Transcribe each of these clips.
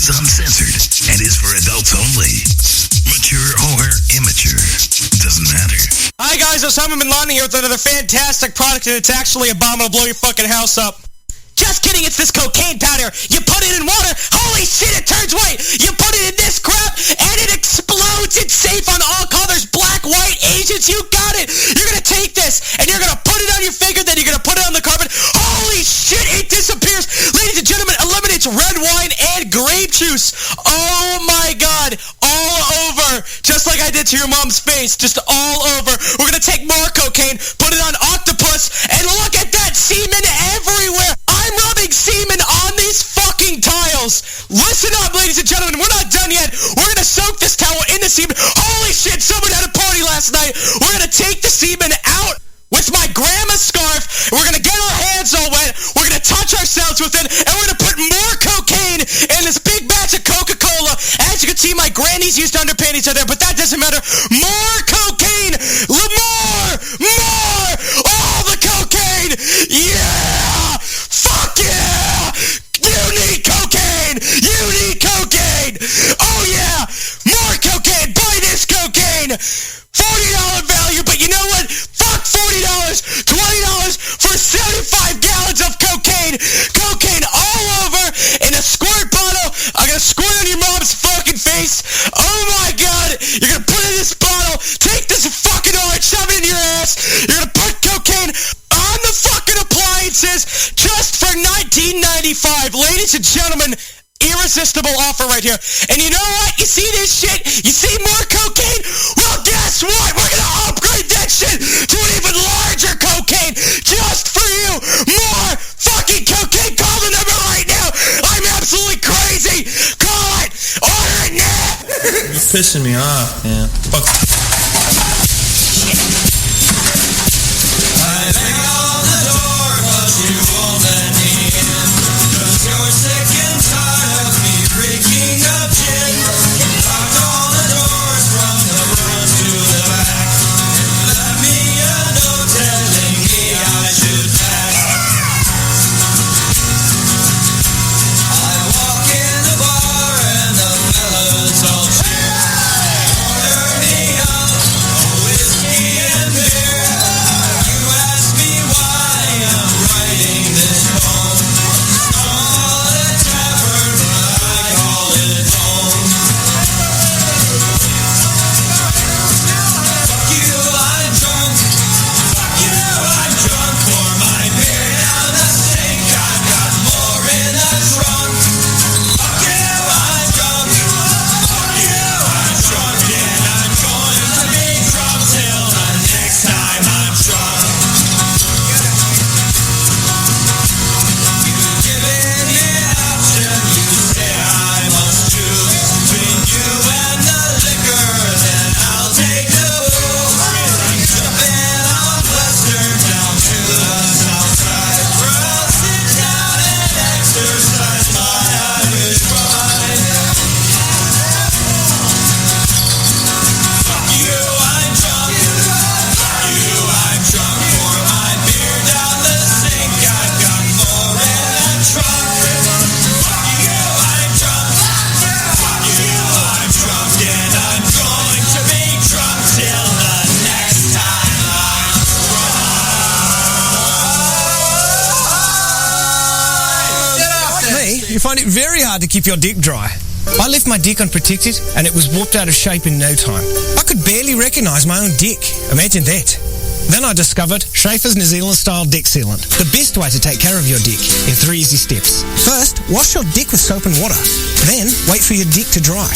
is uncensored and is for adults only. Mature or immature, doesn't matter. Hi guys, Osama Bin Laden here with another fantastic product, and it's actually a bomb. It'll blow your fucking house up. Just kidding, it's this cocaine powder. You put it in water, holy shit, it turns white. You put it in this crap, and it explodes. It's safe on all colors, black, white, Asians, you got it. You're gonna take this, and you're gonna put it on your finger, then you're gonna put it on the carpet. Holy shit, it disappears. Ladies and gentlemen, eliminates red wine and grape juice. Oh my god, all over. Just like I did to your mom's face, just all over. We're gonna take more cocaine, put it on octopus, and look at that semen everywhere. I'm rubbing semen on these fucking tiles. Listen up, ladies and gentlemen. We're not done yet. We're going to soak this towel in the semen. Holy shit, someone had a party last night. We're going to take the semen out with my grandma's scarf. We're going to get our hands all wet. We're going to touch ourselves with it. And we're going to put more cocaine in this big batch of Coca-Cola. As you can see, my granny's used underpanties are there, but that doesn't matter. More cocaine. More. All the cocaine. Yeah. Fuck yeah! You need cocaine! You need cocaine! Oh yeah! More cocaine! Buy this cocaine! $40 value, but you know what? Fuck $40! $20 for 75 gallons of cocaine! Cocaine all over in a squirt bottle! I'm gonna squirt on your mom's fucking face! Oh my god! You're gonna put it in this bottle, take this fucking orange, shove it in your ass! You're gonna put cocaine on the fucking appliances just for $19.95. Ladies and gentlemen, irresistible offer right here. And you know what? You see this shit? You see more cocaine? Well, guess what? We're going to upgrade that shit to an even larger cocaine just for you. More fucking cocaine. Call the number right now. I'm absolutely crazy. Call it. Order it now. You're pissing me off, man. Fuck. I bang on the door, but you won't let me in. 'Cause you're sick and tired of me reeking of gin. Locked all the doors from the front to the back. Left me a note telling me I should pack. I walk in the bar and the fellas all cheer. Order me up a whiskey and beer. You find it very hard to keep your dick dry. I left my dick unprotected and it was warped out of shape in no time. I could barely recognise my own dick. Imagine that. Then I discovered Schaefer's New Zealand style dick sealant. The best way to take care of your dick in 3 easy steps. First, wash your dick with soap and water. Then, wait for your dick to dry.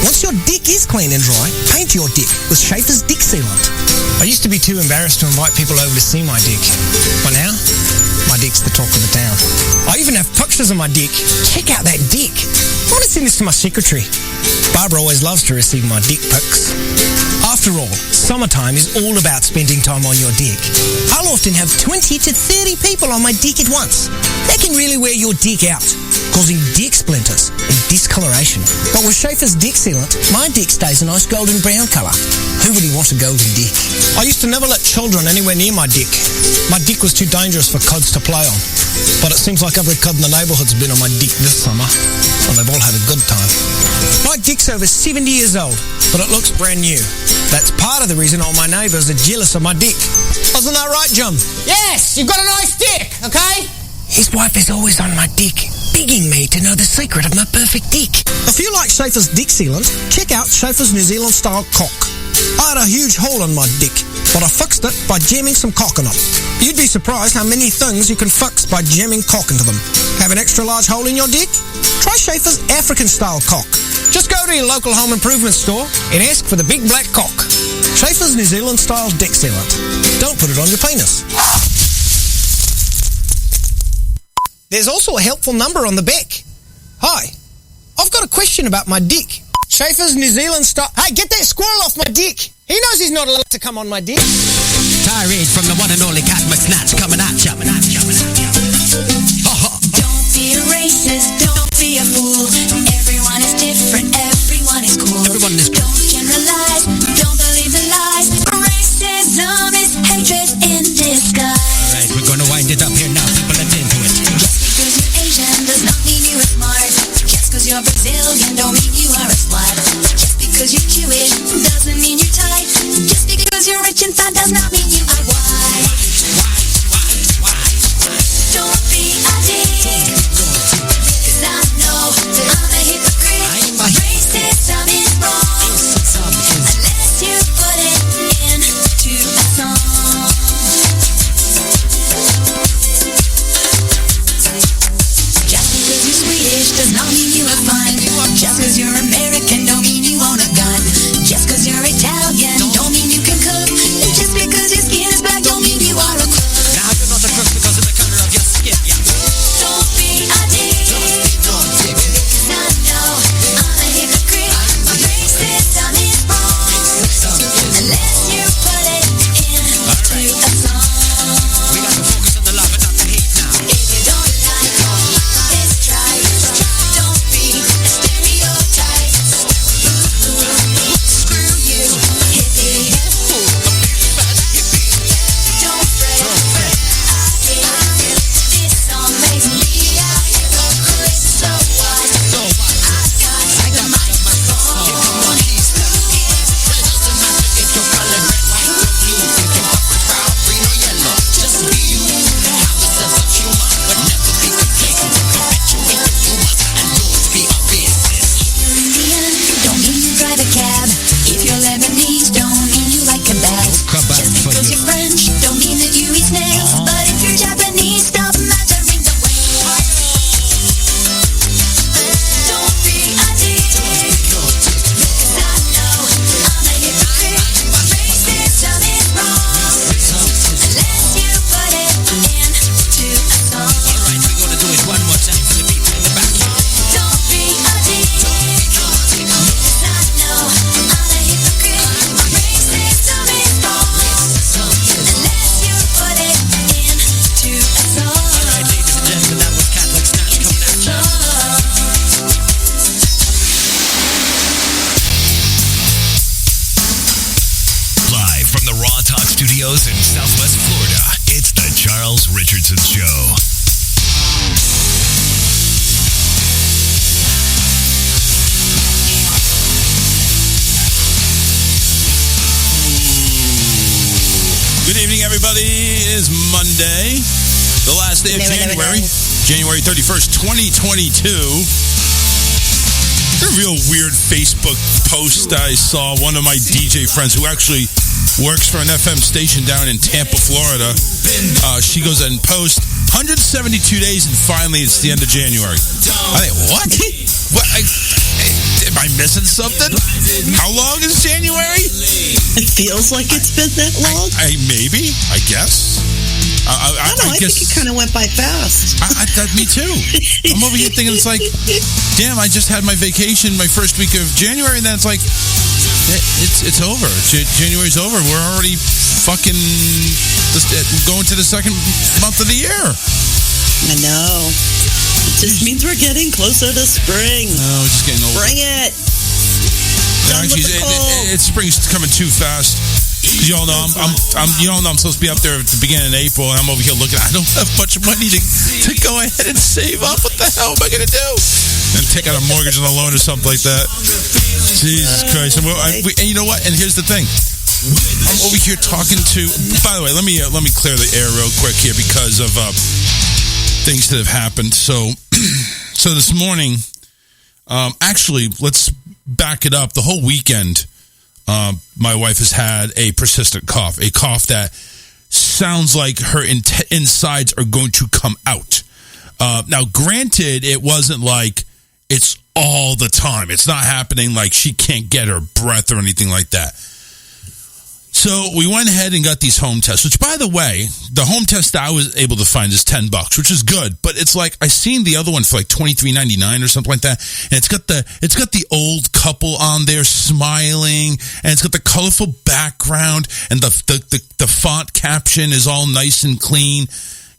Once your dick is clean and dry, paint your dick with Schaefer's dick sealant. I used to be too embarrassed to invite people over to see my dick. But now, my dick's the talk of the town. I even have pictures of my dick. Check out that dick. I want to send this to my secretary. Barbara always loves to receive my dick pics. After all, summertime is all about spending time on your dick. I'll often have 20 to 30 people on my dick at once. That can really wear your dick out. causing dick splinters and discoloration. But with Schaefer's dick sealant, my dick stays a nice golden brown colour. Who would want a golden dick? I used to never let children anywhere near my dick. My dick was too dangerous for cods to play on. But it seems like every cod in the neighbourhood's been on my dick this summer, and they've all had a good time. My dick's over 70 years old, but it looks brand new. That's part of the reason all my neighbours are jealous of my dick. Wasn't that right, John? Yes, you've got a nice dick, okay? His wife is always on my dick, begging me to know the secret of my perfect dick. If you like Schaefer's dick sealant, check out Schaefer's New Zealand style cock. I had a huge hole in my dick, but I fixed it by jamming some cock in it. You'd be surprised how many things you can fix by jamming cock into them. Have an extra large hole in your dick? Try Schaefer's African style cock. Just go to your local home improvement store and ask for the big black cock. Schaefer's New Zealand style dick sealant. Don't put it on your penis. There's also a helpful number on the back. Hi, I've got a question about my dick. Schaefer's New Zealand style... Hey, get that squirrel off my dick. He knows he's not allowed to come on my dick. Tirade from the one and only Cat McSnatch coming at ya. Don't be a racist, don't be a fool. Everyone is different, everyone is cool. Everyone is cool. Don't generalize, don't believe the lies. Racism is hatred in disguise. Alright, we're gonna wind it up here now. People are into it. Just because you're Asian does not mean you are smart. Just because you're Brazilian don't mean you are a slut. Just because you're Jewish doesn't mean you're tight. Just because you're rich and fat does not mean you are white. Don't be a dick, 'cause I know that I'm a hypocrite. Racism is wrong unless you put it into a song. Just because you're Swedish does not mean you are fun. Just because you're American don't mean you own a gun. Just because you're Italian don't mean you can cook. Just because your skin is black don't mean you are a crook. Now you're not a crook because of the color of your skin, yeah. Don't be a dick, 'cause I know I'm a hypocrite. Racism is wrong unless you put it into a song. We got to focus on the love and not the hate now. If you don't like this, try. Don't be a stereotype. Screw you, hippie. Don't fret. This song makes me a hypocrite. So what? I got the microphone. Who gives a If you're color red, white, or blue, you can fuck with brown, green, or yellow. Just be you. Have a sense of humor, but never be complacent. Perpetuate the rumors and yours be a business. You're Indian, don't mean you drive a cab. If you're Lebanese, don't mean you like kebab. Kebab Just for because you. you're French, don't mean that you eat snails. But if you're Japanese, stop measuring the way. Don't be a dick, 'cause I know I'm a hypocrite. Racism is wrong unless you put it into a song. Alright, we're gonna do it one more time for the people in the back. Don't be a dick, 'cause I know I'm a hypocrite. Racism is wrong unless you put it into a song. Alright, ladies and gentlemen, that was Cat McSnatch coming at ya. Live from the Raw Talk Studios in Southwest Florida, it's the Charles Richardson Show. Good evening, everybody. It is Monday, the last day of January, January 31st, 2022. A real weird Facebook post I saw. One of my DJ friends who actually works for an FM station down in Tampa, Florida. She goes and posts 172 days and finally it's the end of January. I think, what? What? Am I missing something? How long is January? It feels like it's been that long. Maybe, I guess. I don't know. I think it kind of went by fast. Me too. I'm over here thinking it's like, damn, I just had my vacation my first week of January, and then it's like, it's over. January's over. We're already fucking going to the second month of the year. I know. Just means we're getting closer to spring. Oh, we're just getting older. Bring it. Done with the cold. Spring's coming too fast. You all know I'm supposed to be up there at the beginning of April, and I'm over here looking. I don't have much money to go ahead and save up. What the hell am I going to do? And take out a mortgage on a loan or something like that. Jesus Christ! And you know what? And here's the thing. I'm over here talking to. By the way, let me clear the air real quick here because of things that have happened. So this morning, actually, let's back it up. The whole weekend. My wife has had a persistent cough, a cough that sounds like her insides are going to come out. Now, granted, it wasn't like it's all the time. It's not happening like she can't get her breath or anything like that. So we went ahead and got these home tests, which, by the way, the home test that I was able to find is $10, which is good. But it's like I seen the other one for like $23.99 or something like that, and it's got the old couple on there smiling, and it's got the colorful background, and the font caption is all nice and clean.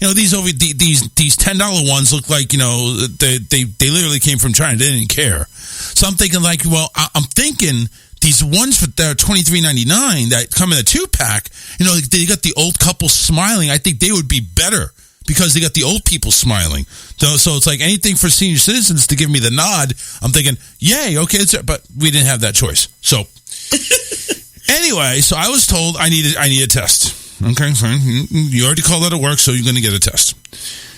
You know, these $10 ones look like, you know, they literally came from China. They didn't care. So I'm thinking like, well, I'm thinking. These ones that are $23.99 that come in a 2-pack, you know, they got the old couple smiling. I think they would be better because they got the old people smiling. So it's like anything for senior citizens to give me the nod. I'm thinking, yay, okay, but we didn't have that choice. So anyway, so I was told I need a test. Okay, fine. You already called out at work, so you're going to get a test.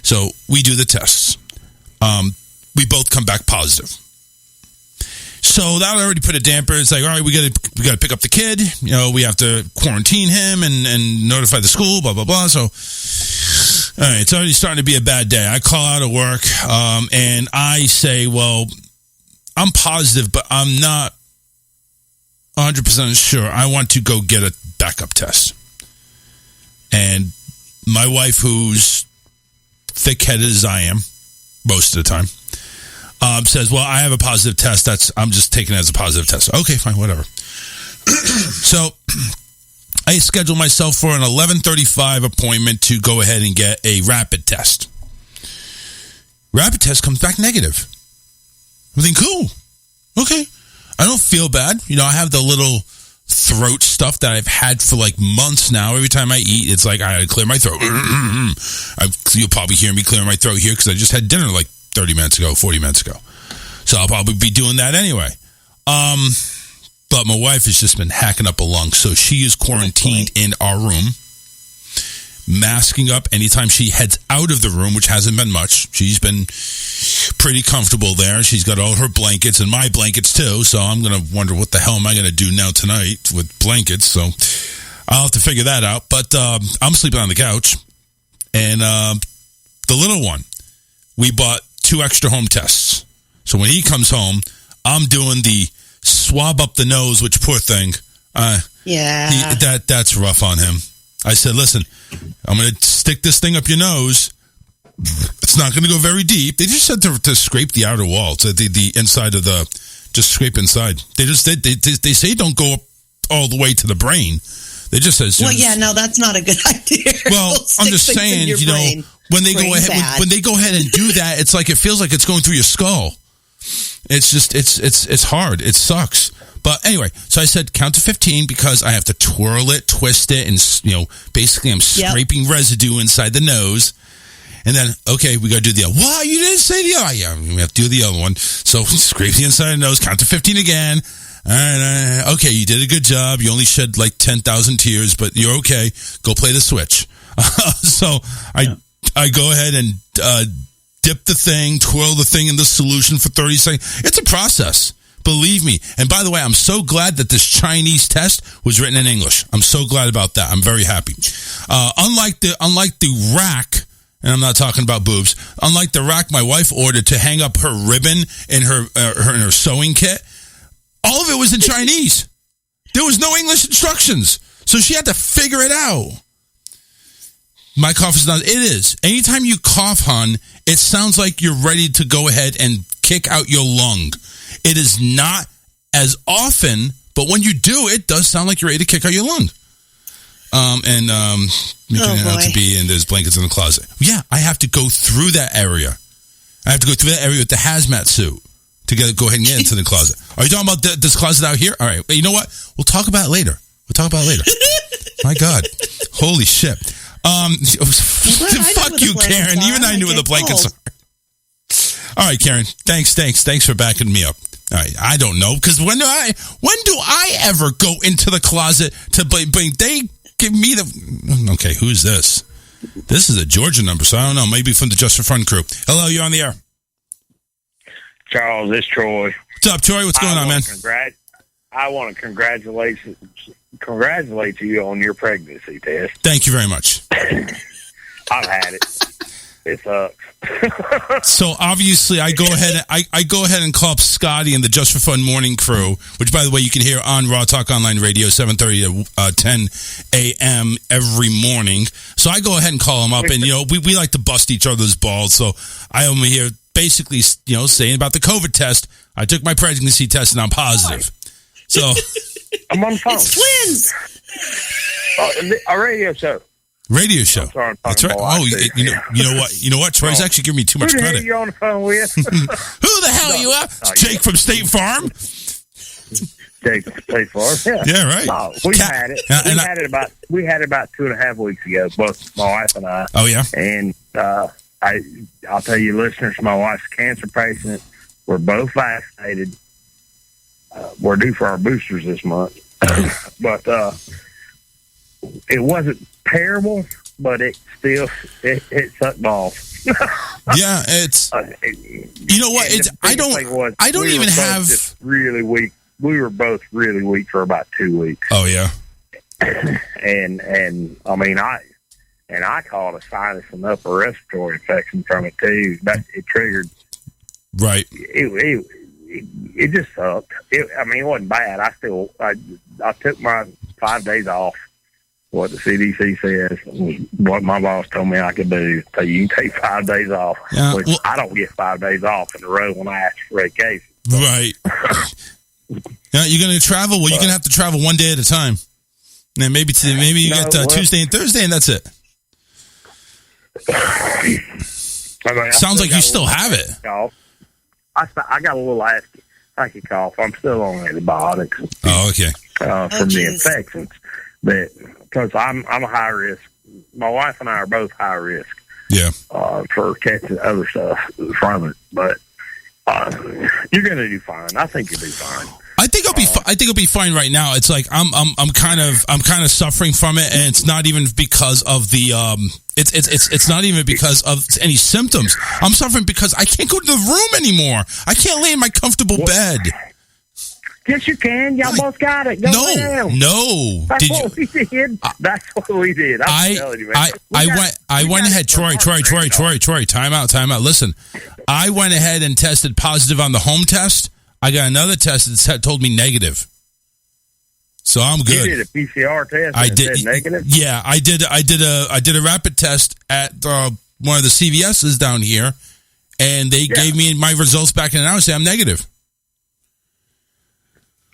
So we do the tests. We both come back positive. So that already put a damper. It's like, all right, we got to pick up the kid. You know, we have to quarantine him and notify the school, blah, blah, blah. So, all right, it's already starting to be a bad day. I call out of work, and I say, well, I'm positive, but I'm not 100% sure. I want to go get a backup test. And my wife, who's thick-headed as I am, most of the time, says, well, I have a positive test. I'm just taking it as a positive test. Okay, fine, whatever. So I schedule myself for an 11:35 appointment to go ahead and get a rapid test. Rapid test comes back negative. I'm thinking, cool. Okay. I don't feel bad. You know, I have the little throat stuff that I've had for like months now. Every time I eat, it's like I gotta clear my throat. You'll probably hear me clearing my throat here because I just had dinner like 30 minutes ago, 40 minutes ago. So I'll probably be doing that anyway. But my wife has just been hacking up a lung. So she is quarantined in our room, masking up anytime she heads out of the room, which hasn't been much. She's been pretty comfortable there. She's got all her blankets and my blankets too. So I'm going to wonder what the hell am I going to do now tonight with blankets. So I'll have to figure that out. But I'm sleeping on the couch. And the little one, we bought 2 extra home tests. So when he comes home, I'm doing the swab up the nose, which poor thing. That's rough on him. I said, listen, I'm going to stick this thing up your nose. It's not going to go very deep. They just said to scrape the outer wall, so the inside of just scrape inside. They say don't go up all the way to the brain. They just says, well, yeah, no, that's not a good idea. Well, I'm just saying, you know, when they go ahead, when they go ahead and do that, it's like it feels like it's going through your skull. It's just it's hard. It sucks. But anyway, so I said count to 15 because I have to twirl it, twist it, and you know, basically I'm scraping residue inside the nose. And then, okay, we got to do the other. Wow, you didn't say the other. Yeah, we have to do the other one. So scrape the inside of the nose, count to 15 again. All right, okay, you did a good job. You only shed like 10,000 tears, but you're okay. Go play the Switch. So I go ahead and dip the thing, twirl the thing in the solution for 30 seconds. It's a process, believe me. And by the way, I'm so glad that this Chinese test was written in English. I'm so glad about that. I'm very happy. Unlike the rack, and I'm not talking about boobs, unlike the rack my wife ordered to hang up her ribbon in her sewing kit, all of it was in Chinese. There was no English instructions. So she had to figure it out. My cough is not, it is. Anytime you cough, hon, it sounds like you're ready to go ahead and kick out your lung. It is not as often, but when you do, it does sound like you're ready to kick out your lung. Making it out to be, and there's blankets in the closet. Yeah, I have to go through that area. I have to go through that area with the hazmat suit to go ahead and get into the closet. Are you talking about this closet out here? All right. You know what? We'll talk about it later. My God. Holy shit. Fuck you, Karen. Even I knew where the blankets are. All right, Karen. Thanks for backing me up. All right. I don't know, because when do I ever go into the closet to bring? They give me the. Okay, who's this? This is a Georgia number, so I don't know. Maybe from the Just for Fun crew. Hello, you're on the air. Charles, it's Troy. What's up, Troy? What's going on, man? I want to congratulate you on your pregnancy test. Thank you very much. I've had it. It sucks. So obviously, I go ahead and call up Scotty and the Just for Fun morning crew, which, by the way, you can hear on Raw Talk Online Radio 7:30 to 10 a.m. every morning. So I go ahead and call them up, and we like to bust each other's balls. So I am here basically saying about the COVID test. I took my pregnancy test and I'm positive. So I'm on the phone. It's twins. A radio show. Radio show. That's right. Oh, you know what? You know what? Troy's actually giving me too much credit. Who the hell you on the phone with? Who the hell you are? Jake from State Farm. Jake from State Farm. Yeah, right. No, we had it. We had it about 2.5 weeks ago. Both my wife and I. Oh yeah. And I'll tell you, listeners, my wife's a cancer patient. We're both vaccinated. We're due for our boosters this month, but it wasn't terrible, but it still it sucked balls. Yeah, it's you know what? It's I don't even have just really weak. We were both really weak for about 2 weeks. Oh yeah, and I mean I caught a sinus and upper respiratory infection from it too. It triggered. Right. It just sucked. It wasn't bad. I took my 5 days off. What the CDC says, what my boss told me I could do. So you can take 5 days off. Yeah, which I don't get 5 days off in a row when I ask for vacation. Right. Now you're going to travel. Well, you're going to have to travel 1 day at a time. And then maybe you get Tuesday and Thursday, and that's it. Sounds like you still have it. Cough. I got a little achy cough. I'm still on antibiotics. Oh, okay. From the infections, but because I'm a high risk. My wife and I are both high risk. Yeah. For catching other stuff from it, but you're gonna do fine. I think you'll be fine. I think I'll be. I think I'll be fine right now. It's like I'm kind of suffering from it, and it's not even because of the It's not even because of any symptoms. I'm suffering because I can't go to the room anymore. I can't lay in my comfortable bed. Yes, you can. Y'all both got it. Go down. No. That's what we did. That's what we did. I'm telling you, man. I went ahead. Troy. Time out. Listen, I went ahead and tested positive on the home test. I got another test that told me negative. So I'm good. You did a PCR test. I did. Said negative. Yeah, I did a rapid test at one of the CVS's down here, and they gave me my results back in an hour. Say I'm negative.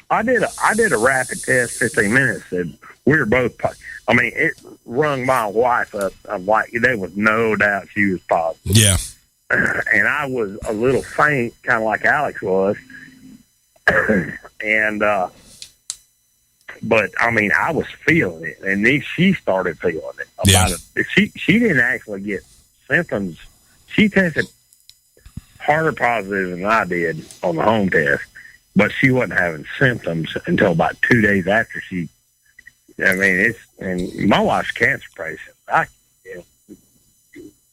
I did a rapid test 15 minutes. And we were both. I mean, it rung my wife up. I'm like, there was no doubt she was positive. Yeah. And I was a little faint, kind of like Alex was. And but I mean, I was feeling it, and then she started feeling it. She didn't actually get symptoms. She tested harder positive than I did on the home test, but she wasn't having symptoms until about 2 days after she. I mean, and my wife's a cancer patient.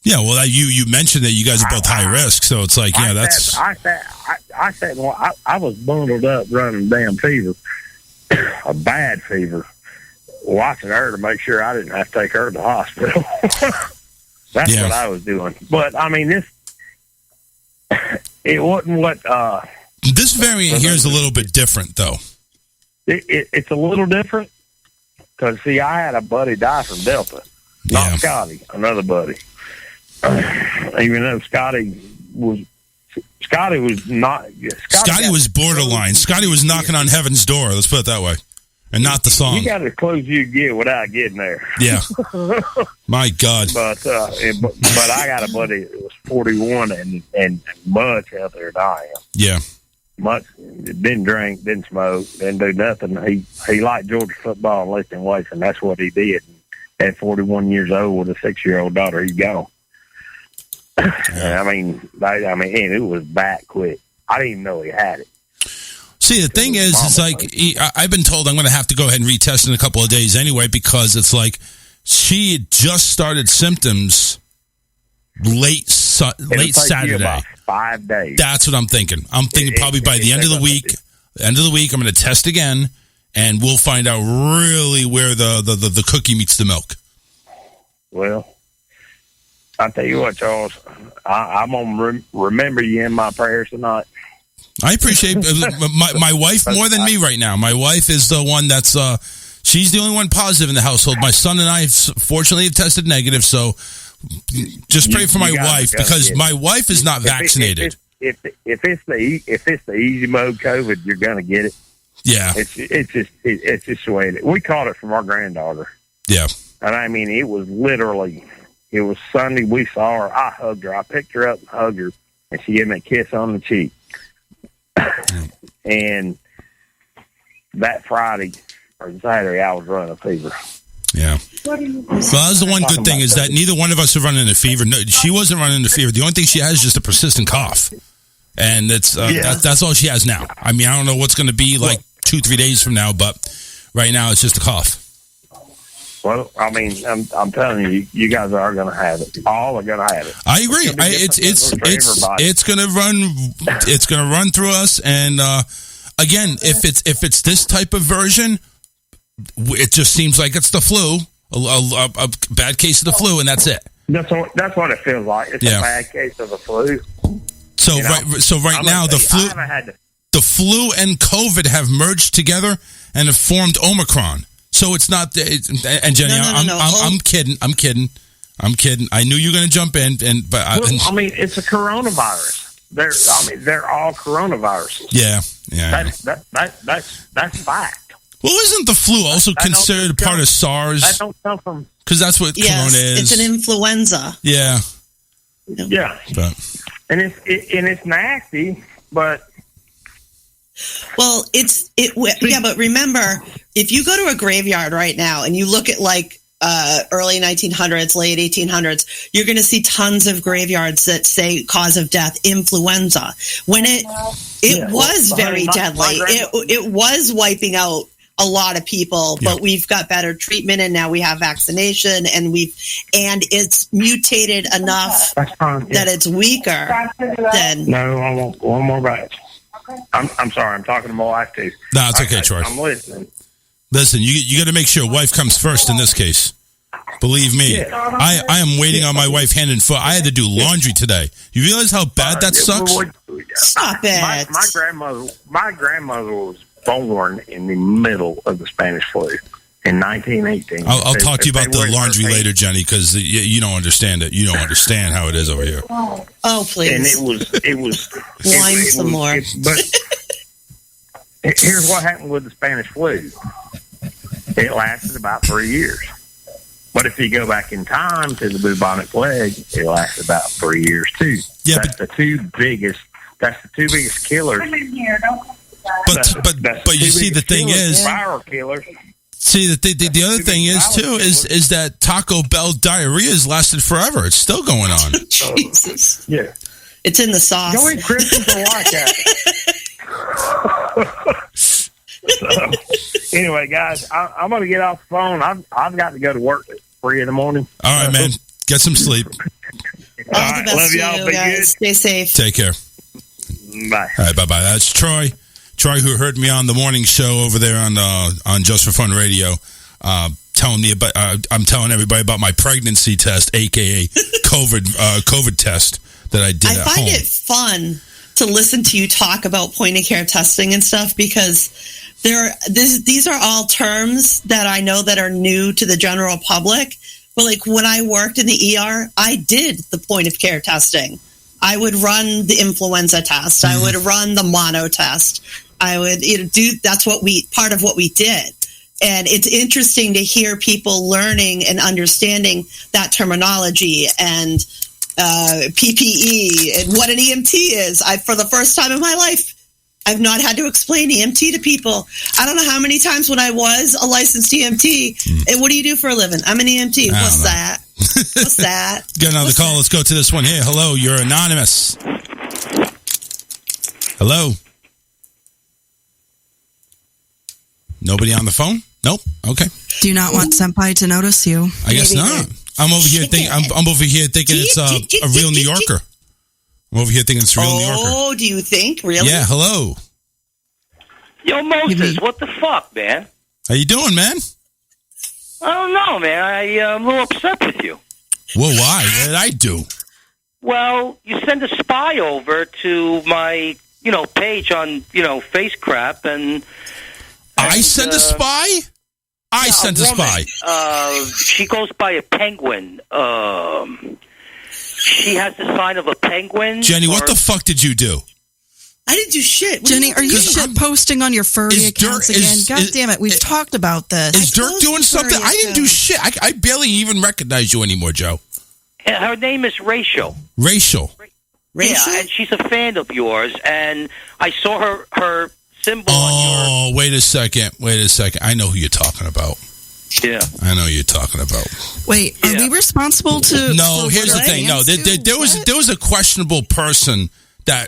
Yeah, well, you mentioned that you guys are both high risk, so it's like, yeah, that's. I was bundled up running damn fever, a bad fever, watching her to make sure I didn't have to take her to the hospital. That's what I was doing. But I mean, it wasn't what. This variant here is a little bit different, though. It's a little different because see, I had a buddy die from Delta, not Scotty, another buddy. Even though Scotty was not. Scotty was borderline. Scotty was knocking on heaven's door. Let's put it that way. and not the song. You got as close as you get without getting there. Yeah. My God. But I got a buddy that was 41 and much healthier than I am. Yeah. Much didn't drink, didn't smoke, didn't do nothing. He liked Georgia football and lifting weights, and that's what he did. At 41 years old with a 6-year-old daughter, he's gone. I mean, and it was back quick. I didn't even know he had it. See, the thing is, it's like I've been told I'm going to have to go ahead and retest in a couple of days anyway, because it's like she had just started symptoms late Saturday. About 5 days. That's what I'm thinking. I'm thinking probably by the end of the week. I'm going to test again, and we'll find out really where the cookie meets the milk. Well, I'll tell you what, Charles. I'm going to remember you in my prayers tonight. I appreciate my wife more than me right now. My wife is the one that's she's the only one positive in the household. My son and I, fortunately, have tested negative, so just pray for my wife, because my wife is not vaccinated. If it's the easy mode COVID, you're gonna get it. Yeah, it's just the way it is. We caught it from our granddaughter. Yeah, and I mean, it was Sunday. We saw her. I hugged her. I picked her up and hugged her, and she gave me a kiss on the cheek. And that Friday or Saturday, I was running a fever. Yeah. Well, that's the one good thing is that neither one of us are running a fever. No, she wasn't running a fever. The only thing she has is just a persistent cough. And that's all she has now. I mean, I don't know what's going to be like 2-3 days from now, but right now it's just a cough. Well, I mean, I'm telling you, you guys are going to have it. All are going to have it. I agree. It's going to run through us. And again, if it's this type of version, it just seems like it's the flu, a bad case of the flu, and that's it. That's what it feels like. It's a bad case of the flu. So right now the flu and COVID have merged together and have formed Omicron. So it's not. And Jenny, I'm kidding. I knew you were going to jump in, but I mean, it's a coronavirus. They're all coronaviruses. Yeah. That's fact. Well, isn't the flu also considered part of SARS? That don't come from, because that's what corona is. It's an influenza. Yeah. Yeah. And it's nasty, but. Well, but remember, if you go to a graveyard right now and you look at like early 1900s, late 1800s, you're going to see tons of graveyards that say cause of death, influenza. When it was very deadly. It was wiping out a lot of people, but we've got better treatment, and now we have vaccination, and it's mutated enough that it's weaker than. No, I want one more batch. I'm sorry. I'm talking to my wife too. No, it's okay, Troy. I'm listening. Listen, you got to make sure wife comes first in this case. Believe me, I am waiting on my wife hand and foot. I had to do laundry today. You realize how bad that sucks? Stop it. My grandmother was born in the middle of the Spanish flu in 1918. I'll talk to you about the laundry later, Jenny, because you don't understand it. You don't understand how it is over here. Oh, please. And it was whine some more. But here's what happened with the Spanish flu. It lasted about 3 years. But if you go back in time to the bubonic plague, it lasted about 3 years too. Yeah, that's the two biggest killers. But you see, the thing is, viral killers. See, the other thing is too is that Taco Bell diarrhea has lasted forever. It's still going on. Jesus. Yeah. It's in the sauce. Go eat Christmas or like that. So, anyway, guys, I'm going to get off the phone. I've got to go to work at 3 in the morning. All right, man. Get some sleep. All the best love y'all. Be guys. good. Stay safe. Take care. Bye. All right, bye-bye. That's Troy. Troy, who heard me on the morning show over there on Just for Fun Radio, telling me about. I'm telling everybody about my pregnancy test, aka COVID test that I did at home. I find it fun to listen to you talk about point of care testing and stuff, because these are all terms that I know that are new to the general public. But like when I worked in the ER, I did the point of care testing. I would run the influenza test. I would run the mono test. I would do. That's part of what we did. And it's interesting to hear people learning and understanding that terminology and PPE and what an EMT is. For the first time in my life, I've not had to explain EMT to people. I don't know how many times when I was a licensed EMT, and what do you do for a living? I'm an EMT. What's that? What's that? Get another call. Let's go to this one here. Hello, you're anonymous. Hello. Nobody on the phone? Nope. Okay. Do you not want Senpai to notice you? I guess not. I'm over here thinking. I'm over here thinking it's a real New Yorker. I'm over here thinking it's a real New Yorker. Oh, do you think? Really? Yeah. Hello. Yo, Moses, what the fuck, man? How you doing, man? I don't know, man. I'm a little upset with you. Well, why? What did I do? Well, you send a spy over to my, page on, Face Crap, and I sent a spy? I sent a spy. She goes by a penguin. She has the sign of a penguin. Jenny, what the fuck did you do? I didn't do shit. Jenny, are you shit posting on your furry accounts again? God damn it, we've talked about this. Is Dirk doing something? I didn't do shit. I barely even recognize you anymore, Joe. Her name is Rachel. Rachel? Yeah, and she's a fan of yours, and I saw her symbol on your... Wait a second. I know who you're talking about. Yeah. I know who you're talking about. Wait, are we responsible to... No, here's the thing. No, there was a questionable person that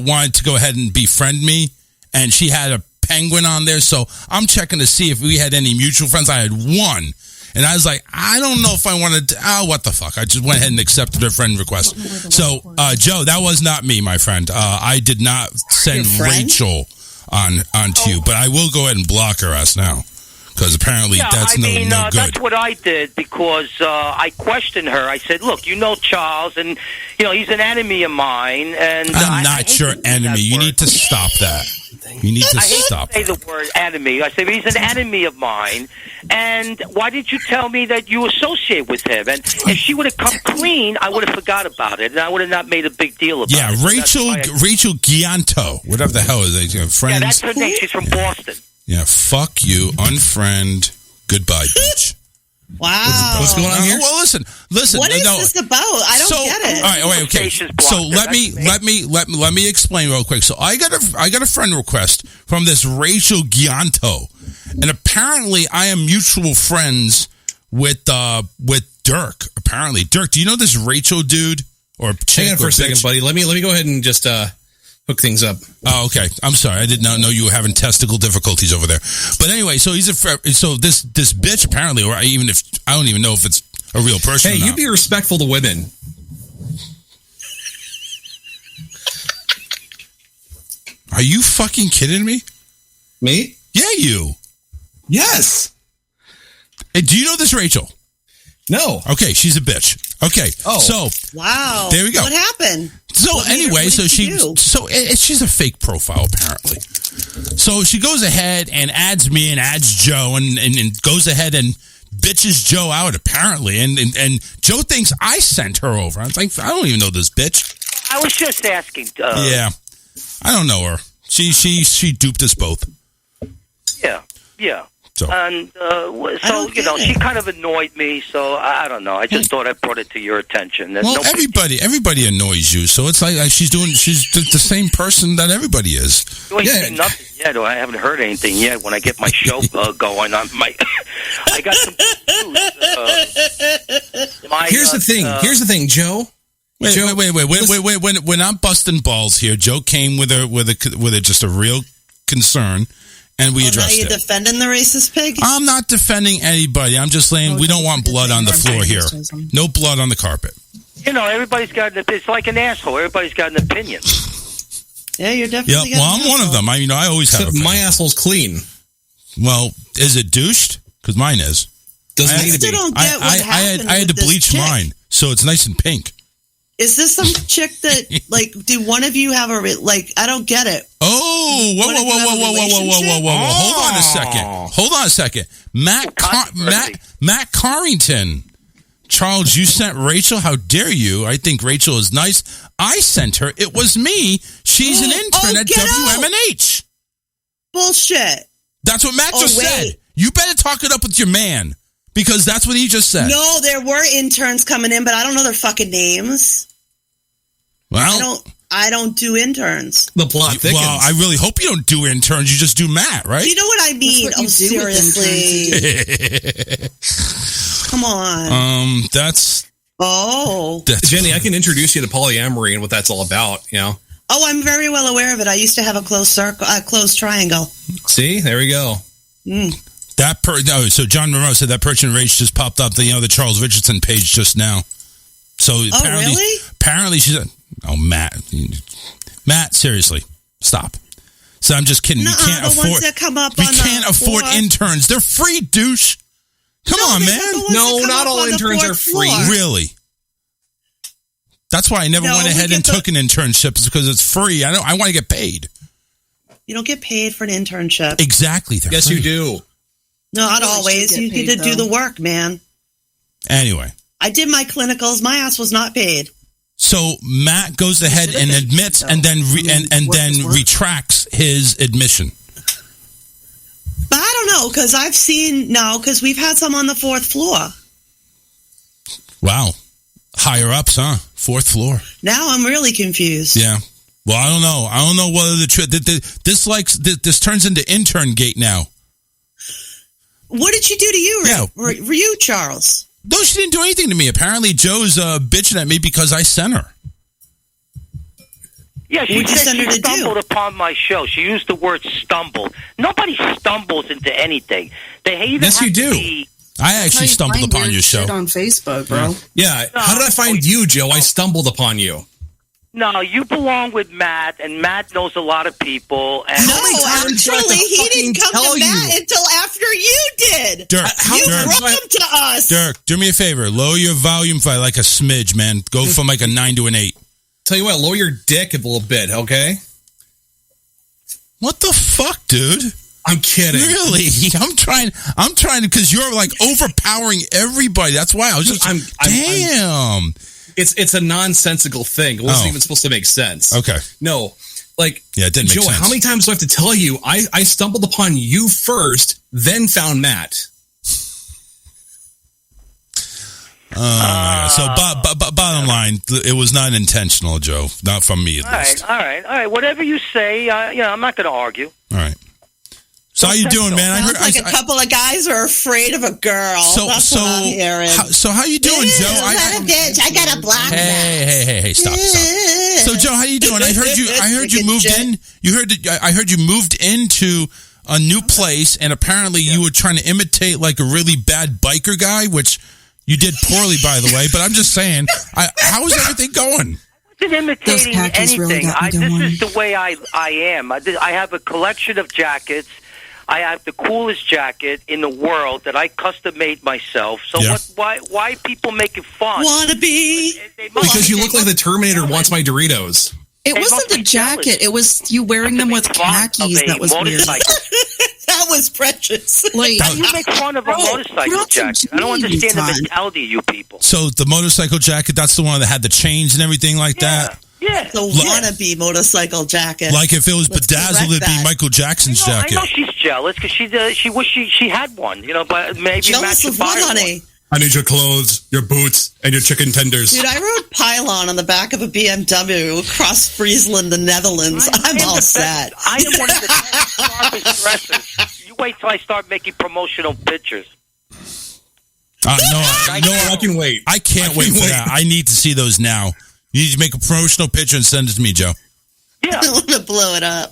wanted to go ahead and befriend me, and she had a penguin on there, so I'm checking to see if we had any mutual friends. I had one, and I was like, I don't know if I wanted to... what the fuck? I just went ahead and accepted her friend request. So, Joe, that was not me, my friend. I did not send Rachel onto you, but I will go ahead and block her ass now. Because apparently that's no good. That's what I did because I questioned her. I said, look, Charles, and, he's an enemy of mine. And I'm not your enemy. You need to stop that. You need to stop that. I hate to say the word enemy. I said, he's an enemy of mine. And why did you tell me that you associate with him? And if she would have come clean, I would have forgot about it. And I would have not made a big deal about it. Yeah, Rachel Gianto, whatever the hell is it? Friends? Yeah, that's her name. She's from Boston. Yeah, fuck you, unfriend, goodbye, bitch. Wow. What's going on here? Well, listen. What is this about? I don't get it. All right, okay. So let me explain real quick. So I got a friend request from this Rachel Gianto, and apparently I am mutual friends with Dirk. Apparently, Dirk, do you know this Rachel dude or chick? Hang on for a second, buddy. Let me go ahead and just hook things up. Oh, okay. I'm sorry. I did not know you were having testicle difficulties over there. But anyway, so this bitch apparently, or even if I don't even know if it's a real person. Hey, you be respectful to women. Are you fucking kidding me? Me? Yeah, you. Yes. Hey, do you know this Rachel? No. Okay, she's a bitch. Okay. Oh. So wow. There we go. What happened? So anyway, she's a fake profile apparently. So she goes ahead and adds me and adds Joe and goes ahead and bitches Joe out apparently, and Joe thinks I sent her over. I'm like, I don't even know this bitch. I was just asking. Yeah, I don't know her. She duped us both. Yeah. So. And she kind of annoyed me. So I don't know. I just thought I brought it to your attention. Well, everybody annoys you. So it's like she's the same person that everybody is. You ain't seen nothing yet. Or I haven't heard anything yet. When I get my show going, I got some news. Here's the thing, Joe. Wait. When I'm busting balls here, Joe came with just a real concern. And we addressed it. Now you're defending the racist pig? I'm not defending anybody. I'm just saying we don't want blood on the floor here. No blood on the carpet. Everybody's got it's like an asshole. Everybody's got an opinion. Yeah, you're definitely. Yeah, well, I'm one of them. I always have. My asshole's clean. Well, is it douched? Because mine is. Doesn't need to be. I had to bleach mine, so it's nice and pink. Is this some chick that, do one of you have I don't get it. Oh, whoa. Hold on a second. Matt Carrington. Charles, you sent Rachel? How dare you? I think Rachel is nice. I sent her. It was me. She's an intern at WMNH. Bullshit. That's what Matt just said. You better talk it up with your man because that's what he just said. No, there were interns coming in, but I don't know their fucking names. Well, I don't do interns. The plot thickens. Well, I really hope you don't do interns. You just do Matt, right? You know what I mean? That's what you do with Seriously. Come on. That's Jenny, I can introduce you to polyamory and what that's all about, you know? Oh, I'm very well aware of it. I used to have a closed triangle. See? There we go. So John Monroe said that Perch and Rage just popped up the Charles Richardson page just now. So apparently she said, "Oh, Matt, seriously, stop." So I'm just kidding. Nuh-uh, we can't the afford. ones that come up we on can't the afford floor. interns. They're free, douche. Come on, man. No, not all interns are free. Really? That's why I never went ahead and took an internship, is because it's free. I want to get paid. You don't get paid for an internship. Exactly. Yes, free. you do. No, not always. You get to do the work, man. Anyway. I did my clinicals. My ass was not paid. So Matt goes ahead and admits and then retracts his admission. But I don't know, because we've had some on the 4th floor. Wow. Higher ups, huh? 4th floor. Now I'm really confused. Yeah. Well, I don't know. I don't know whether this turns into intern gate now. What did she do to you? Yeah. Were you, Charles? No, she didn't do anything to me. Apparently, Joe's bitching at me because I sent her. Yeah, she said she stumbled upon my show. She used the word stumble. Nobody stumbles into anything. They either yes, you do. I actually stumbled upon your show on Facebook, bro. Yeah. How did I find you, Joe? I stumbled upon you. No, you belong with Matt, and Matt knows a lot of people. And No, actually, he didn't come to Matt until after you did. Dirk, you brought him to us. Dirk, do me a favor. Lower your volume by like a smidge, man. Go from like a 9 to an 8. Tell you what, lower your dick a little bit, okay? What the fuck, dude? I'm kidding. Really? I'm trying because you're like overpowering everybody. That's why I was just. Damn. It's a nonsensical thing. It wasn't even supposed to make sense. Okay. No, like it didn't make Joe, sense. how many times do I have to tell you? I stumbled upon you first, then found Matt. Oh my God. So bottom line, it was not intentional, Joe. Not from me, at least. All right. Whatever you say, I'm not going to argue. All right. So how you doing, man? Sounds like a couple of guys are afraid of a girl. That's what I'm hearing. So how you doing, Joe? I got a block. Hey, stop. So Joe, how you doing? I heard you moved in. I heard you moved into a new place, and apparently you were trying to imitate like a really bad biker guy, which you did poorly, by the way. But I'm just saying, how is everything going? I wasn't imitating anything. Really this is the way I am. I have a collection of jackets. I have the coolest jacket in the world that I custom made myself. So why people making fun? Wanna be? Because you look like the Terminator wants my Doritos. It wasn't the jacket. It was you wearing them with khakis. That was weird. That was precious. Like, how do you make fun of a motorcycle jacket? I don't understand the mentality of you people. So the motorcycle jacket, that's the one that had the chains and everything like that? Yeah. The wannabe motorcycle jacket. Like if it was bedazzled, it'd be Michael Jackson's jacket. I know she's jealous because she wished she had one. But maybe jealous of what, honey? I need your clothes, your boots, and your chicken tenders. Dude, I rode Pylon on the back of a BMW across Friesland, the Netherlands. I'm all set. I am one of the sharpest dressers. You wait till I start making promotional pictures. No, I can wait. I can't wait for that. I need to see those now. You need to make a promotional picture and send it to me, Joe. Yeah. I want to blow it up.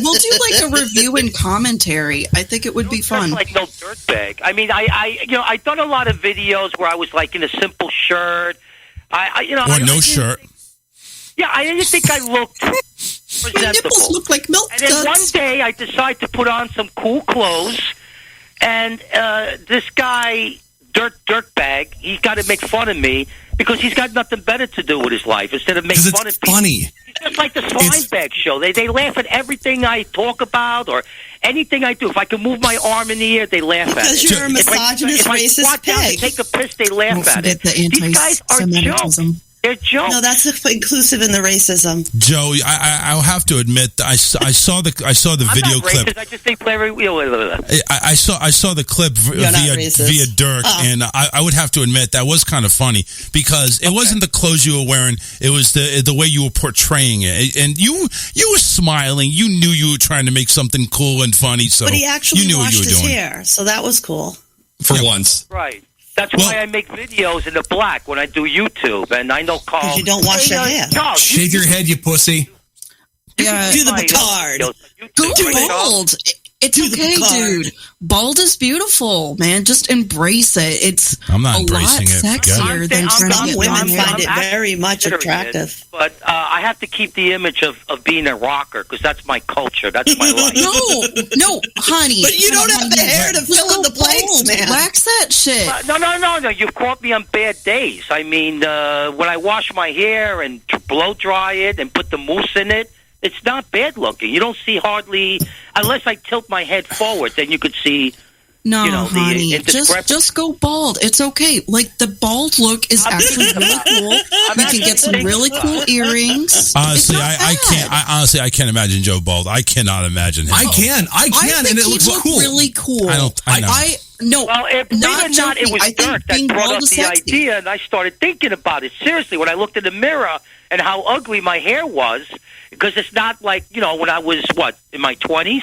We'll do like a review and commentary. I think it would be fun. Like no dirtbag. I mean, I've done a lot of videos where I was like in a simple shirt. Shirt. Yeah, I didn't think I looked presentable. My nipples look like milk And then duds. one day I decided to put on some cool clothes, and this guy, dirtbag, he got to make fun of me because he's got nothing better to do with his life instead of making fun of people. Funny. It's just like the slime bag show. They laugh at everything I talk about or anything I do. If I can move my arm in the air, they laugh at it. Because you're a misogynist, if I racist squat down to pig. take a piss, they laugh Don't at forget it. the These guys are jokes. anti-Semitism. They're jokes. No, that's inclusive in the racism. Joe, I'll have to admit, I saw the I'm video not clip. racist. I just think Larry. I saw the clip via Dirk, and I would have to admit that was kind of funny because it wasn't the clothes you were wearing; it was the way you were portraying it, and you were smiling. You knew you were trying to make something cool and funny. So But he actually you knew what washed you were his doing. hair, so that was cool. For once. Right. That's why I make videos in the black when I do YouTube, and I know Carl. 'Cause you don't wash your hair. Carl, Shave your head, you pussy. Yeah. Do the Picard. Go bald. It's okay, dude. Bald is beautiful, man. Just embrace it. It's I'm not a lot embracing it. sexier than trying to Some get women long hair. find it very much attractive. But I have to keep the image of being a rocker because that's my culture. That's my life. No, honey. But you don't have the hair to fill in the blanks, man. Wax that shit. No. You've caught me on bad days. I mean, when I wash my hair and blow dry it and put the mousse in it, it's not bad looking. You don't see hardly, unless I tilt my head forward, then you could see. No, you know, honey, just go bald. It's okay. Like, the bald look is actually really cool. You can get some really cool earrings. Honestly, I can't imagine Joe bald. I cannot imagine him. I bald. can, and it looks cool. Really cool. I know. No, well, believe it or not, it was Dirk that brought up the idea, and I started thinking about it seriously when I looked in the mirror and how ugly my hair was, because it's not like, when I was, in my 20s?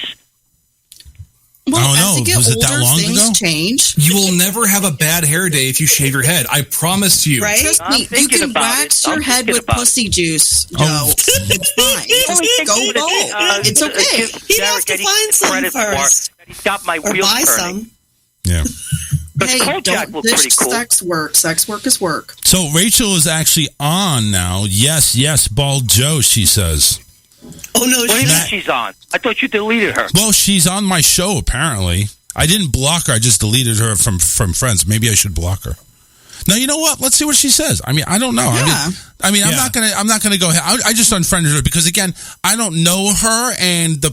Well, I don't as you know. get Was it older, that long things ago? change. You will never have a bad hair day if you shave your head. I promise you. Right? Trust me, you can wax your head with pussy juice, Joe. Oh. It's fine. Just go bald. It's okay. He'd have to find some first. He got my Or wheels buy turning. some. Yeah. Hey, Kojak don't was ditch pretty cool. sex work. Sex work is work. So Rachel is actually on now. Yes, Bald Joe, she says. Oh, no, What do you mean she's on? I thought you deleted her. Well, she's on my show, apparently. I didn't block her. I just deleted her from friends. Maybe I should block her. Now, you know what? Let's see what she says. I mean, I don't know. Yeah. I'm not gonna go ahead. I just unfriended her because, again, I don't know her, and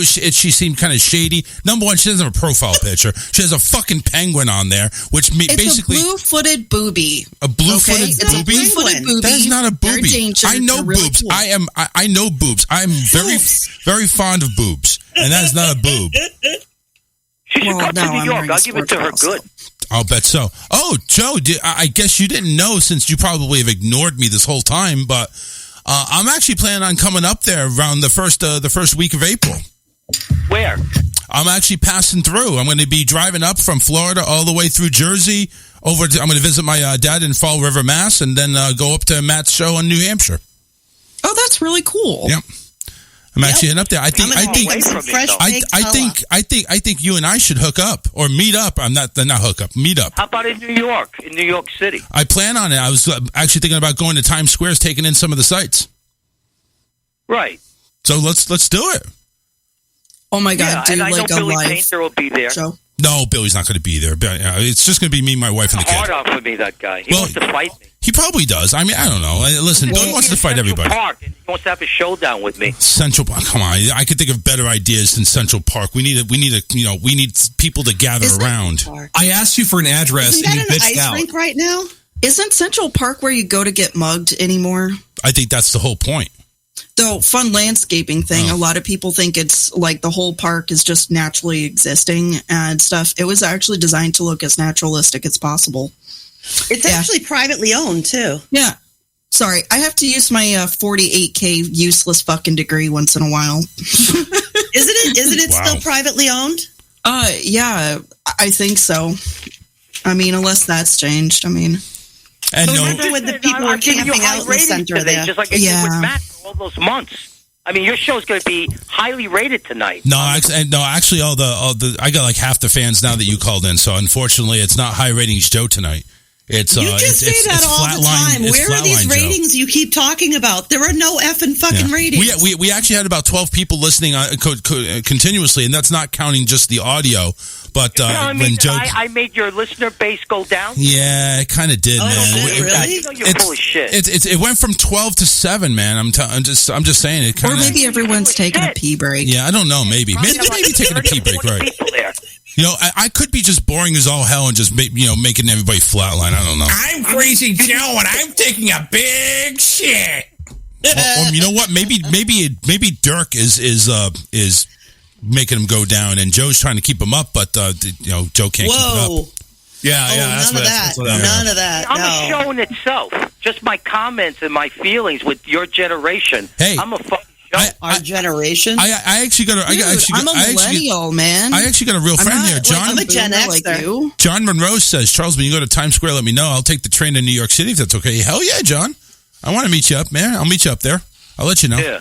she seemed kind of shady. Number one, she doesn't have a profile picture. She has a fucking penguin on there, which basically a blue-footed booby. A blue-footed It's booby? a blue-footed booby. That is not a They're booby. dangerous. I know They're really boobs. cool. I know boobs. I'm very fond of boobs, and that is not a boob. She should come to New York. I'll give it to her good. I'll bet so. Oh, Joe, I guess you didn't know since you probably have ignored me this whole time, but I'm actually planning on coming up there around the first week of April. Where? I'm actually passing through. I'm going to be driving up from Florida all the way through Jersey. I'm going to visit my dad in Fall River, Mass, and then go up to Matt's show in New Hampshire. Oh, that's really cool. Yep. I'm actually heading up there. I think you and I should hook up or meet up. Not hook up, meet up. How about in New York? In New York City? I plan on it. I was actually thinking about going to Times Square, taking in some of the sights. Right. So let's do it. Oh my God, dude! And I know like Billy a life. Painter will be there. Joe. No, Billy's not going to be there. It's just going to be me, my wife, and the kid. Hard on for me, that guy. He wants to fight me. He probably does. I mean, I don't know. Listen, Billy wants to fight everybody. Park, and he wants to have a showdown with me. Central Park. Come on, I could think of better ideas than Central Park. We need people to gather around. I asked you for an address Isn't and you that an bitched ice out. rink right now? Isn't Central Park where you go to get mugged anymore? I think that's the whole point. The fun landscaping thing, a lot of people think it's like the whole park is just naturally existing and stuff. It was actually designed to look as naturalistic as possible. It's actually privately owned, too. Yeah. Sorry, I have to use my 48K useless fucking degree once in a while. Isn't it Wow. still privately owned? Yeah, I think so. I mean, unless that's changed. I mean... And remember when the people were camping out in the center there? Just like I did with Matt for all those months. I mean, your show's going to be highly rated tonight. No, actually, all the I got like half the fans now that you called in. So unfortunately, it's not high ratings Joe tonight. It's you just say that all the time. Where are these ratings you keep talking about? There are no effing fucking ratings. We actually had about 12 people listening continuously, and that's not counting just the audio. But when Joe, I made your listener base go down. Yeah, it kind of did, man. Really? You're full of shit. It went from 12 to 7, man. I'm just saying it. Or maybe everyone's taking a pee break. Yeah, I don't know. Maybe taking a pee break, right? People there. You know, I could be just boring as all hell and just making everybody flatline. I don't know. I'm Crazy Joe, and I'm taking a big shit. Or you know what? Maybe Dirk is making him go down, and Joe's trying to keep him up, but Joe can't keep it up. Yeah, none of that. I'm a show in itself. Just my comments and my feelings with your generation. Hey, I'm a fucking show. Our generation. I actually got I'm a millennial, man. I actually got a real friend here, John. I'm a Gen Xer. you. John Monroe says, Charles, when you go to Times Square, let me know. I'll take the train to New York City if that's okay. Hell yeah, John. I want to meet you up, man. I'll meet you up there. I'll let you know. Yeah.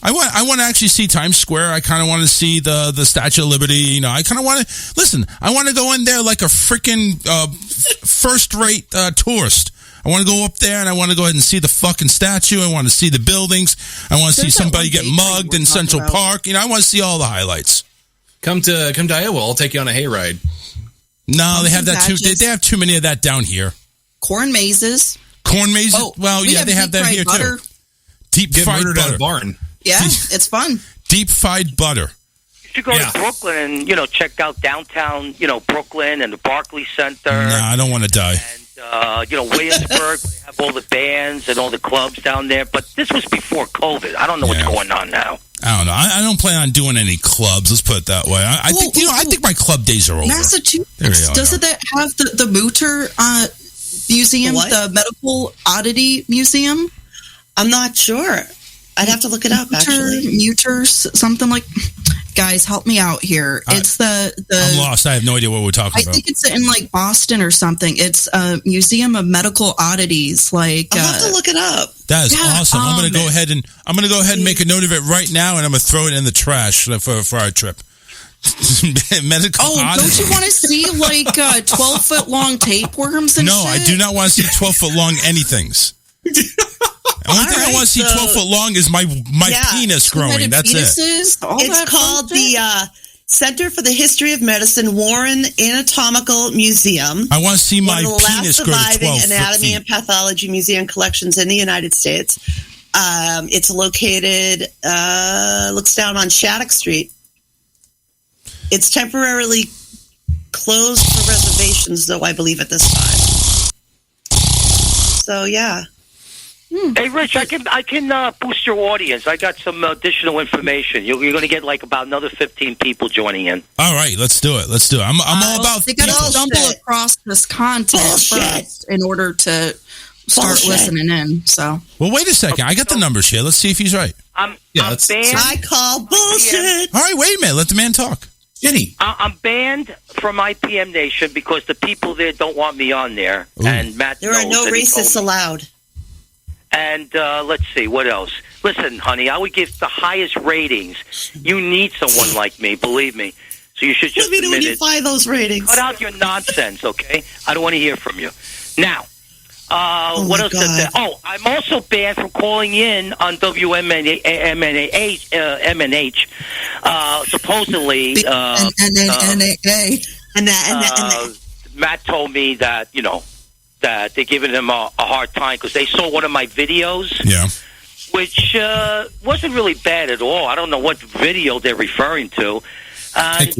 I want to actually see Times Square. I kind of want to see the Statue of Liberty. You know, I kind of want to listen. I want to go in there like a freaking first-rate tourist. I want to go up there and I want to go ahead and see the fucking statue. I want to see the buildings. I want to see somebody get mugged in Central Park. You know, I want to see all the highlights. Come to Iowa. I'll take you on a hayride. No, they have that too. They have too many of that down here. Corn mazes. Corn mazes. Well, yeah, they have that here butter. too. Deep fried murdered butter. at a barn. Yeah, it's fun. Deep fried butter. You should go to Brooklyn and check out downtown, Brooklyn and the Barclays Center. No, I don't want to die. And Williamsburg, they have all the bands and all the clubs down there. But this was before COVID. I don't know what's going on now. I don't know. I don't plan on doing any clubs. Let's put it that way. I think my club days are over. Massachusetts, doesn't that have the Mutter Museum, the Medical Oddity Museum? I'm not sure. I'd have to look it up, actually. Mutter, something like... Guys, help me out here. It's the I'm lost. I have no idea what we're talking about. I think it's in like Boston or something. It's a Museum of Medical Oddities. Like I'll have to look it up. That is awesome. I'm going to go ahead and make a note of it right now, and I'm going to throw it in the trash for our trip. Medical oddities. Don't you want to see like 12-foot long tapeworms and shit? No, I do not want to see 12-foot long anythings. The only thing I want to see 12-foot long is my penis growing. That's it. It's called the Center for the History of Medicine Warren Anatomical Museum. I want to see my penis grow to 12 surviving feet. anatomy and pathology museum collections in the United States. It's located, looks down on Shattuck Street. It's temporarily closed for reservations, though, I believe, at this time. So, yeah. Hey, Rich, I can boost your audience. I got some additional information. You're going to get like about another 15 people joining in. All right, let's do it. I'm all about. They got to stumble across this content first in order to start listening in. So, well, wait a second. I got the numbers here. Let's see if he's right. I'm banned. I call bullshit. All right, wait a minute. Let the man talk. Jenny, I'm banned from IPM Nation because the people there don't want me on there. Ooh. And Matt There are no racists allowed. And let's see, what else? Listen, honey, I would give the highest ratings. You need someone like me, believe me. So you should just Let me know when admit you it. find those ratings. Cut out your nonsense, okay? I don't want to hear from you. Now, what else? I'm also banned from calling in on WMNH, supposedly. Matt told me that, that they're giving him a hard time because they saw one of my videos, which wasn't really bad at all. I don't know what video they're referring to. And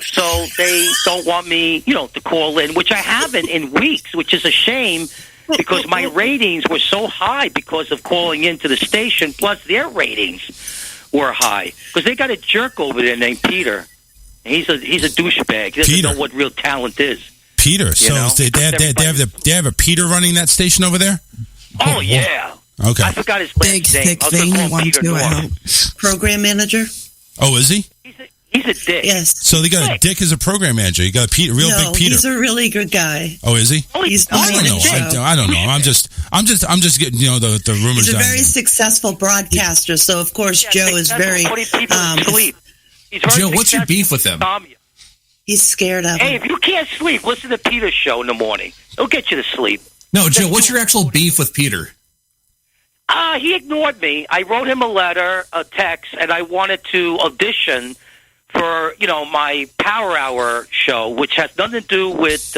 so they don't want me, to call in, which I haven't in weeks, which is a shame because my ratings were so high because of calling into the station, plus their ratings were high. Because they got a jerk over there named Peter. He's a douchebag. He doesn't know what real talent is. Peter. So they have a Peter running that station over there? Oh, yeah. Okay. I forgot his last name. Thick, veiny one, too, I hope. Program manager. Oh, is he? He's a dick. Yes. So they got a dick as a program manager. You got a big Peter. He's a really good guy. Oh, is he? He's I don't know. I don't know. I'm just getting the rumors. He's a very successful broadcaster. So of course Joe is very. Joe, what's your beef with him? He's scared of him. Hey, if you can't sleep, listen to Peter's show in the morning. It'll get you to sleep. No, Joe, what's your actual beef with Peter? He ignored me. I wrote him a letter, a text, and I wanted to audition for, my Power Hour show, which has nothing to do with,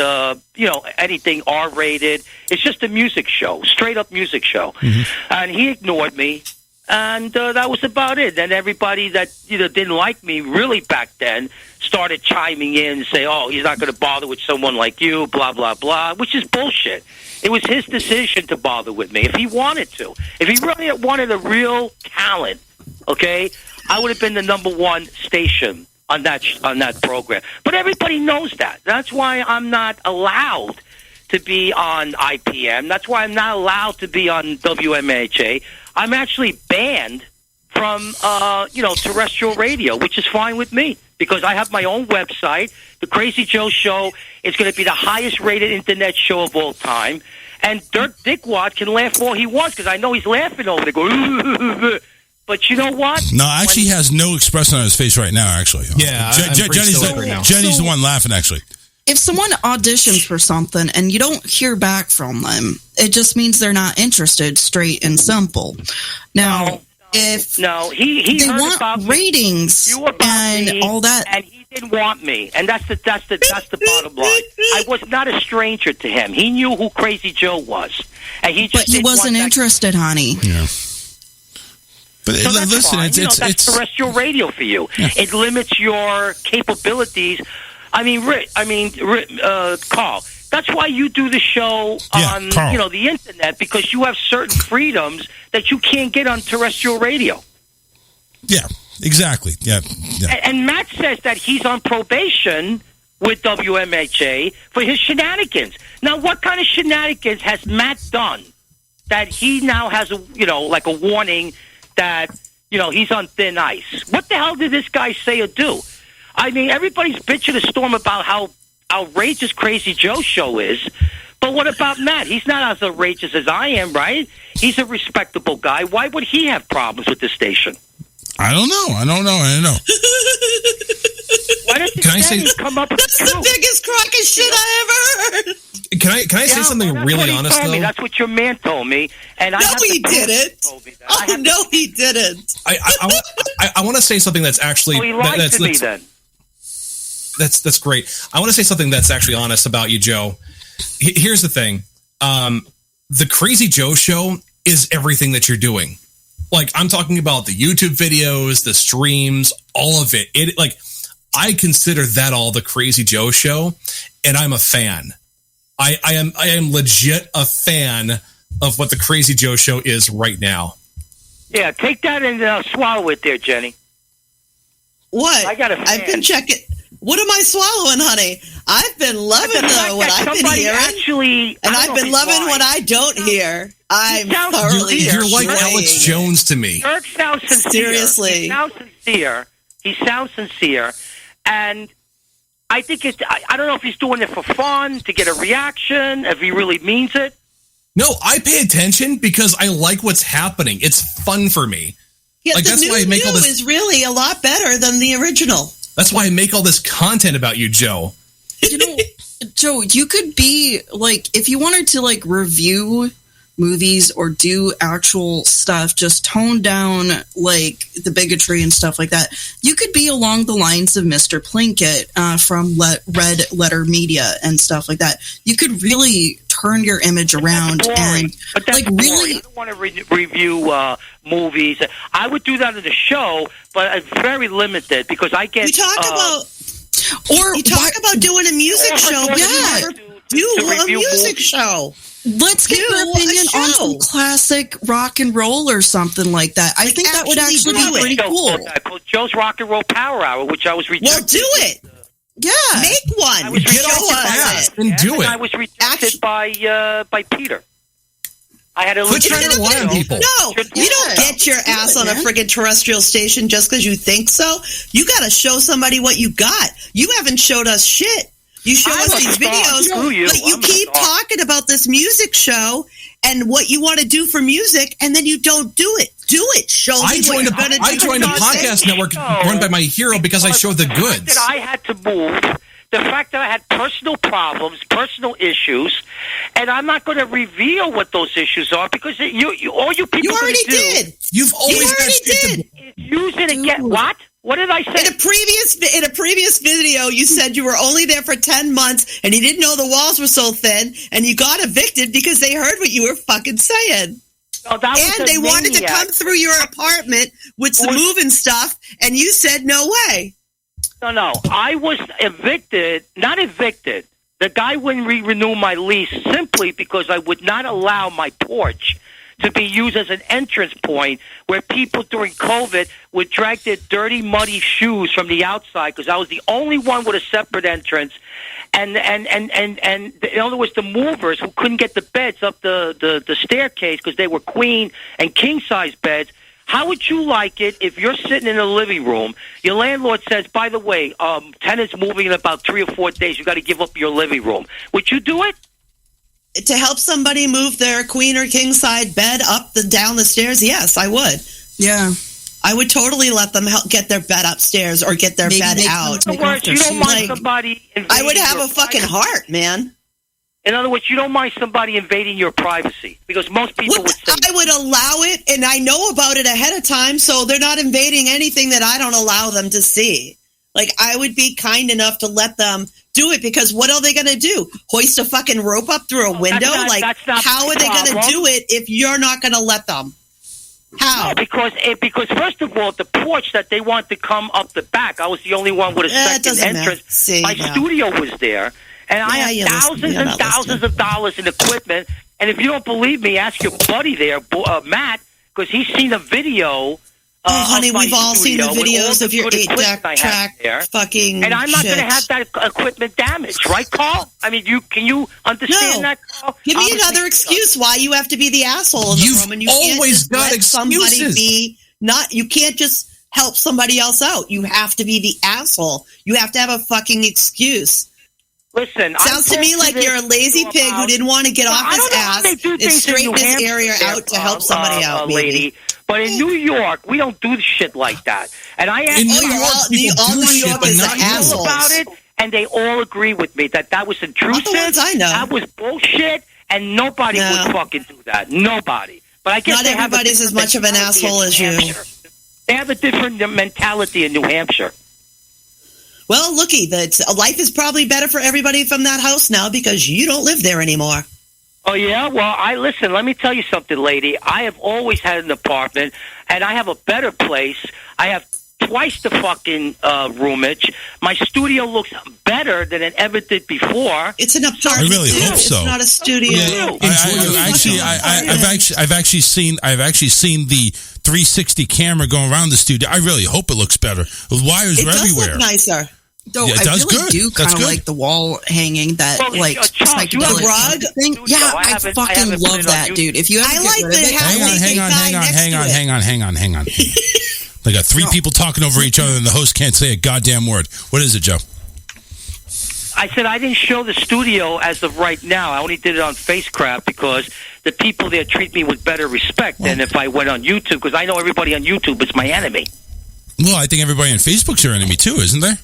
anything R-rated. It's just a music show, straight-up music show. Mm-hmm. And he ignored me. And that was about it. And everybody that didn't like me really back then started chiming in and say, "Oh, he's not going to bother with someone like you," blah, blah, blah, which is bullshit. It was his decision to bother with me if he wanted to. If he really wanted a real talent, okay, I would have been the #1 station on that program. But everybody knows that. That's why I'm not allowed to be on IPM. That's why I'm not allowed to be on WMHA. I'm actually banned from terrestrial radio, which is fine with me because I have my own website. The Crazy Joe Show is going to be the highest rated internet show of all time. And Dirk Dickwad can laugh all he wants because I know he's laughing over there going, but you know what? No, actually, he has no expression on his face right now, actually. Yeah, Jenny's the one laughing, actually. If someone auditions for something and you don't hear back from them, it just means they're not interested, straight and simple. Now, if he they heard want about ratings and me, all that, and he didn't want me, and that's the bottom line. I was not a stranger to him. He knew who Crazy Joe was, and he just but he wasn't interested, honey. Yeah. But so listen, fine. it's terrestrial radio for you. Yeah. It limits your capabilities. Carl, that's why you do the show on the internet, because you have certain freedoms that you can't get on terrestrial radio. Yeah, exactly. Yeah. And Matt says that he's on probation with WMHA for his shenanigans. Now, what kind of shenanigans has Matt done that he now has a warning that he's on thin ice? What the hell did this guy say or do? I mean, everybody's bitching a storm about how outrageous Crazy Joe's show is, but what about Matt? He's not as outrageous as I am, right? He's a respectable guy. Why would he have problems with the station? I don't know. Why don't you come up with That's the biggest crock of shit I ever heard. Can I say something really honest, though? That's what your man told me. And no, he didn't. Oh, no, he didn't. I want to say something that's actually... Oh, he lied to me then. That's great. I want to say something that's actually honest about you, Joe. Here's the thing. The Crazy Joe Show is everything that you're doing. Like, I'm talking about the YouTube videos, the streams, all of it. I consider that all the Crazy Joe Show, and I'm a fan. I am legit a fan of what the Crazy Joe Show is right now. Yeah, take that and swallow it there, Jenny. What? I got a fan. I've been checking. What am I swallowing, honey? I've been loving what I've been hearing, and I've been loving what I don't hear. I'm thoroughly You're like Alex Jones to me. Dirk sounds sincere. Seriously. He sounds sincere, and I think I don't know if he's doing it for fun, to get a reaction, if he really means it. No, I pay attention because I like what's happening. It's fun for me. Yeah, the new is really a lot better than the original. That's why I make all this content about you, Joe. Joe, you could be if you wanted to review movies or do actual stuff, just tone down the bigotry and stuff like that. You could be along the lines of Mr. Plinkett from Red Letter Media and stuff like that. You could really turn your image around and really. I don't want to review movies. I would do that in the show, but it's very limited because I get. You talk about doing a music show. Yeah, do a music show. Let's get your opinion on some classic rock and roll or something like that. I think that would actually be pretty cool. Joe's Rock and Roll Power Hour, which I was rejected. Well, do it. Yeah, make one. Get off your ass and do it. I was rejected by Peter. I had to quit trying to lie on people. No, you don't get your ass on a friggin' terrestrial station just because you think so. You got to show somebody what you got. You haven't showed us shit. You show us these videos, but you keep talking about this music show and what you want to do for music, and then you don't do it. Do it. Show me I joined a podcast network run by my hero because I showed the goods. I had to move. The fact that I had personal problems, personal issues, and I'm not going to reveal what those issues are because all you people already did. You've always did. Use it again. What? What did I say? In a previous video, you said you were only there for 10 months and you didn't know the walls were so thin and you got evicted because they heard what you were fucking saying. Oh, that was And a they wanted to maniac. come through your apartment with some moving stuff, and you said no way. No. I was not evicted. The guy wouldn't renew my lease simply because I would not allow my porch to be used as an entrance point where people during COVID would drag their dirty, muddy shoes from the outside because I was the only one with a separate entrance. And in other words, the movers who couldn't get the beds up the staircase because they were queen and king size beds. How would you like it if you're sitting in the living room, your landlord says, by the way, tenants moving in about 3 or 4 days, you got to give up your living room. Would you do it? To help somebody move their queen or king side bed down the stairs, yes, I would. Yeah. I would totally let them get their bed upstairs or get their bed out. In other words, you don't mind somebody I would invading have your a fucking privacy. heart, man. In other words, you don't mind somebody invading your privacy because most people would say I would allow it, and I know about it ahead of time, so they're not invading anything that I don't allow them to see. Like, I would be kind enough to let them do it, because what are they going to do? Hoist a fucking rope up through a window? that's not how are the they going to problem. do it if you're not going to let them? How? No, because first of all, the porch that they want to come up the back, I was the only one with a It second doesn't matter. entrance. See, My yeah. studio was there, and I Yeah, had you're thousands listening. You're and not thousands of dollars in equipment. And if you don't believe me, ask your buddy there, Matt, because he's seen a video. Oh, honey, of my we've all seen the studio with all videos the of your good 8-track equipment I have there. fucking And I'm not going to shit. have that equipment damaged, right, Carl? I mean, can you understand No. that, Carl? Give me Obviously, another excuse why you have to be the asshole in the You've room, and you always can't just got let somebody excuses. be not. You can't just help somebody else out. You have to be the asshole. You have to have a fucking excuse. Listen, Sounds to me like you're a lazy pig who didn't want to get off I his don't know how ass they do and things in straighten New this Hampshire area there, out to help somebody out, maybe. lady. But in New York, we don't do shit like that. And I asked In New you're York, all- people all do New shit, York but is not the you. assholes. about it, and they all agree with me that was intrusive. Not the ones I know. That was bullshit, and nobody No. would fucking do that. Nobody. But I guess Not they have a everybody's as different much of an mentality in asshole New as you. Hampshire. They have a different mentality in New Hampshire. Well, looky, life is probably better for everybody from that house now because you don't live there anymore. Oh, yeah? Well, listen, let me tell you something, lady. I have always had an apartment, and I have a better place. I have twice the fucking roomage. My studio looks better than it ever did before. It's an apartment. I really dude. hope so. It's not a studio. I've actually seen the 360 camera going around the studio. I really hope it looks better. The wires It are does everywhere. look nicer. Though Yeah, it I does really good. do That's kind of good. like the wall hanging that Well, like Charles, you have psychedelic a rug? thing. Studio. Yeah, I I haven't fucking put love it on that, YouTube. dude. If you ever I get like rid the of it, house. Hang on. Hang on. They got three people talking over each other, and the host can't say a goddamn word. What is it, Joe? I said I didn't show the studio as of right now. I only did it on Facecraft because the people there treat me with better respect than if I went on YouTube, because I know everybody on YouTube is my enemy. Well, I think everybody on Facebook's your enemy too, isn't there?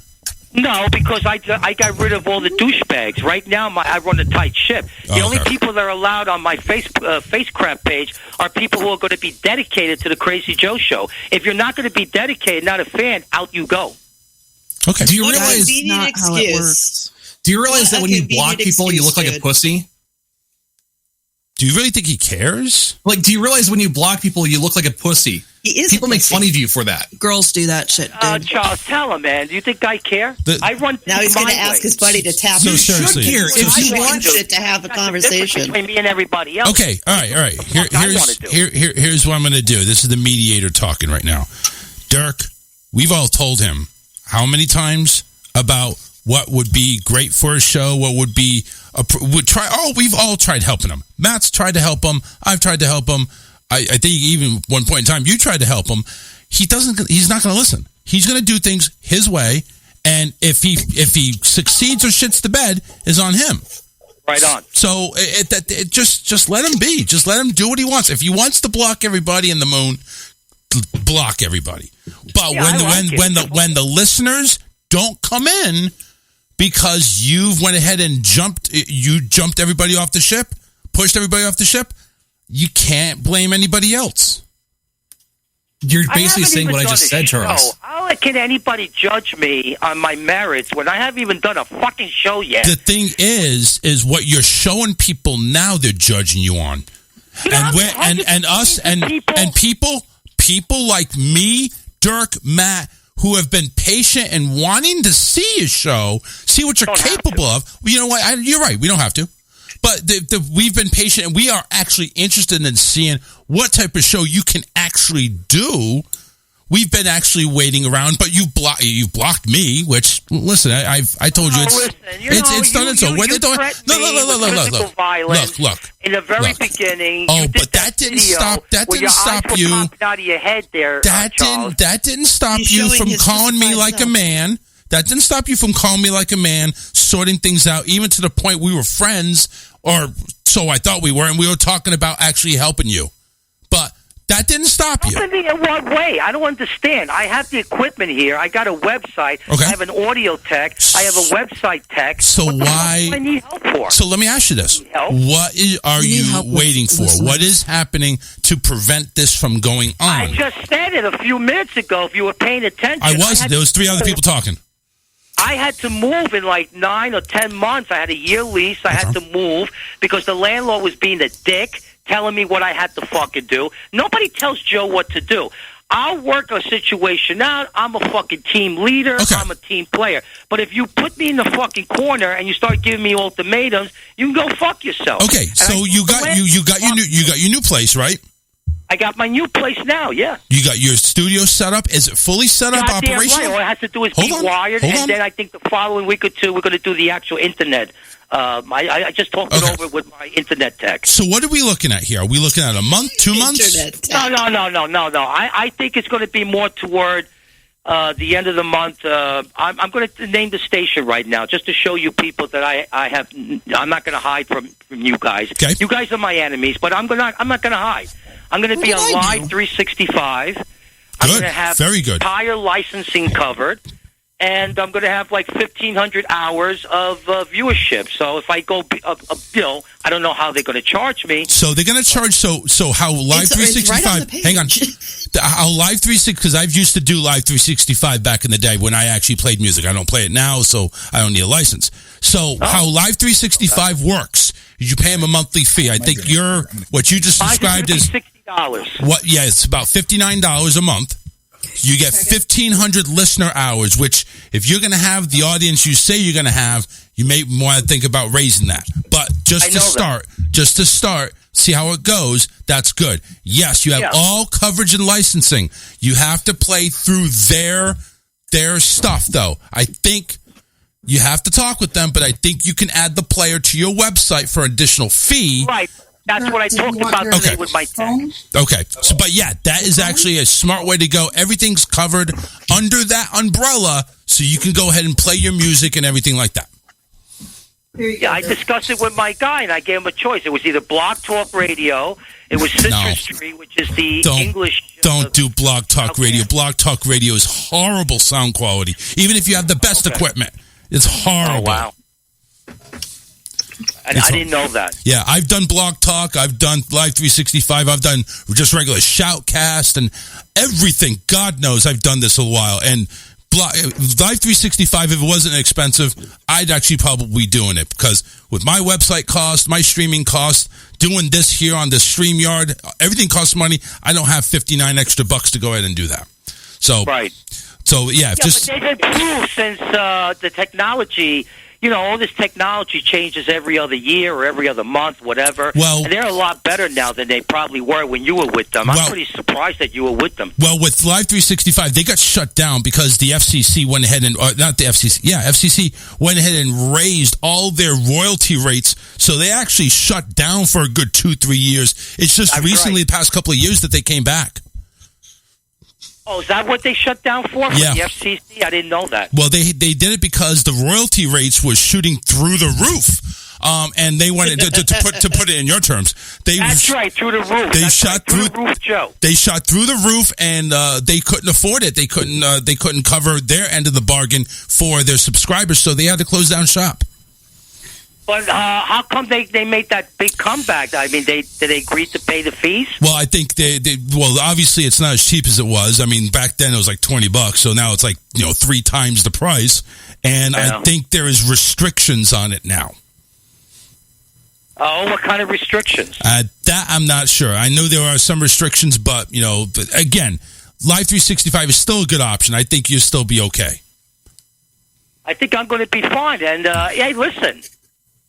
No, because I got rid of all the douchebags. Right now, I run a tight ship. The only people that are allowed on my Facecraft page are people who are going to be dedicated to the Crazy Joe Show. If you're not going to be dedicated, not a fan, out you go. Okay. Do you What a realize? convenient not how it excuse. works. Do you realize What that a when you block convenient people, you look like a excuse, pussy? Do you really think he cares? Like, do you realize when you block people, you look like a pussy? He is People a make pussy. fun of you for that. Girls do that shit, dude. Charles, tell him, man. Do you think I care? I run. Now he's going going to ask his buddy to tap So him. seriously. Should care. So If you I want want it to have a conversation. Between me and everybody else. Okay, all right. Here's what I'm going to do. This is the mediator talking right now. Dirk, we've all told him how many times about what would be great for a show, what would be we've all tried helping him. Matt's tried to help him. I've tried to help him. I think even one point in time you tried to help him. He's not going to listen. He's going to do things his way, and if he succeeds or shits the bed is on him. Right on. So just let him be. Just let him do what he wants. If he wants to block everybody in the moon, block everybody. But when the listeners don't come in because you went ahead and jumped everybody off the ship, pushed everybody off the ship, you can't blame anybody else. You're basically haven't saying even what I done just a said, show. Charles. How can anybody judge me on my merits when I haven't even done a fucking show yet? The thing is what you're showing people now they're judging you on. And us and people like me, Dirk, Matt, who have been patient and wanting to see a show, see what you're capable of. Well, you know what? You're right. We don't have to. But we've been patient, and we are actually interested in seeing what type of show you can actually do. We've been actually waiting around, but you blocked me. Which listen, I told you it's done. So when they don't look. In the very beginning, but that didn't stop. That didn't stop you. Out of your head there, That didn't stop you from calling me like a man. That didn't stop you from calling me like a man, sorting things out, even to the point we were friends, or so I thought we were, and we were talking about actually helping you. But that didn't stop you. Helping me in what way? I don't understand. I have the equipment here. I got a website. Okay. I have an audio tech. I have a website tech. So why? Do I need help for? So let me ask you this: what are you waiting for? What is happening to prevent this from going on? I just said it a few minutes ago. If you were paying attention, I was. There was 3 other people talking. I had to move in like 9 or 10 months. I had a year lease. I had to move because the landlord was being a dick, telling me what I had to fucking do. Nobody tells Joe what to do. I'll work a situation out. I'm a fucking team leader. Okay. I'm a team player. But if you put me in the fucking corner and you start giving me ultimatums, you can go fuck yourself. Okay, so you got your new place, right? I got my new place now, yeah. You got your studio set up? Is it fully set up, Goddamn operational? right. All it has to do is be wired, and then I think the following week or two, we're going to do the actual internet. I just talked it over with my internet tech. So what are we looking at here? Are we looking at a month, 2 months? No. I think it's going to be more toward the end of the month. I'm going to name the station right now just to show you people that I'm not going to hide from you guys. Okay. You guys are my enemies, but I'm not going to hide. I'm going to be on Live 365. I'm going to have very good entire licensing covered, and I'm going to have like 1,500 hours of viewership. So if I go a bill, I don't know how they're going to charge me. So they're going to charge. So how Live 365? Right, hang on. How Live 360? Because I've used to do Live 365 back in the day when I actually played music. I don't play it now, so I don't need a license. So how Live 365 works? You pay them a monthly fee. I think what you just described is $60. What? Yeah, it's about $59 a month. You get 1,500 listener hours, which if you're going to have the audience you say you're going to have, you may want to think about raising that. But just to start, see how it goes. That's good. Yes, you have all coverage and licensing. You have to play through their stuff, though. I think you have to talk with them, but I think you can add the player to your website for additional fee. Right. That's what I talked about today with my phone. Okay. So, but yeah, that is actually a smart way to go. Everything's covered under that umbrella, so you can go ahead and play your music and everything like that. Yeah, I discussed it with my guy, and I gave him a choice. It was either Blog Talk Radio, it was Citrus Tree, which is the English... Don't do Blog Talk Radio. Blog Talk Radio is horrible sound quality. Even if you have the best equipment, it's horrible. Oh, wow. And I didn't know that. Yeah, I've done Blog Talk. I've done Live 365. I've done just regular Shoutcast and everything. God knows I've done this a while. And Live 365, if it wasn't expensive, I'd actually probably be doing it. Because with my website cost, my streaming cost, doing this here on the StreamYard, everything costs money. I don't have $59 extra to go ahead and do that. So, right. So, yeah. But they've improved since the technology... all this technology changes every other year or every other month, whatever. Well, and they're a lot better now than they probably were when you were with them. I'm pretty surprised that you were with them. Well, with Live 365, they got shut down because the FCC went ahead and, not the FCC, FCC went ahead and raised all their royalty rates. So they actually shut down for a good 2-3 years. It's just recently, the past couple of years, that they came back. Oh, is that what they shut down for? Yeah. The FCC? I didn't know that. Well, they did it because the royalty rates was shooting through the roof. And they wanted to put it in your terms. That's right, through the roof. They shot through the roof, Joe. They shot through the roof, and they couldn't afford it. They couldn't cover their end of the bargain for their subscribers, so they had to close down shop. But how come they made that big comeback? I mean, did they agree to pay the fees? Well, I think well, obviously it's not as cheap as it was. I mean, back then it was like $20, so now it's like 3 times the price. And I think there is restrictions on it now. Oh, what kind of restrictions? That I'm not sure. I know there are some restrictions, but, but again, Live 365 is still a good option. I think you'll still be okay. I think I'm going to be fine. And, hey, listen,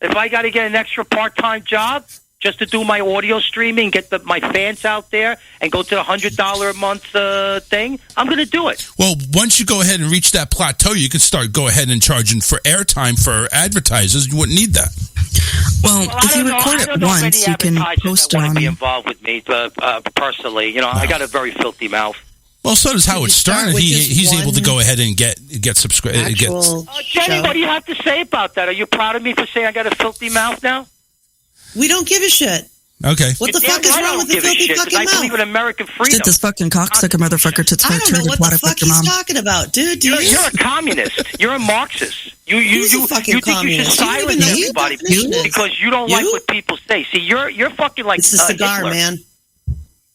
if I got to get an extra part-time job just to do my audio streaming, get my fans out there, and go to the $100 a month thing, I'm going to do it. Well, once you go ahead and reach that plateau, you can go ahead and charging for airtime for advertisers. You wouldn't need that. Well, if you record it once, you can post it on. Be involved with me personally. I got a very filthy mouth. Well, so does Howard Stern. He's able to go ahead and get subscribed. Jenny, what do you have to say about that? Are you proud of me for saying I got a filthy mouth now? We don't give a shit. Okay. What the fuck is wrong with the filthy fucking mouth? I believe in American freedom. Shit, this fucking cocksucker motherfucker to I don't know what the fuck he's talking about, dude. You're a communist. You're a Marxist. Who's a fucking you think communist? you should silence everybody because you don't like what people say. See, you're fucking like it's a cigar, Hitler. man.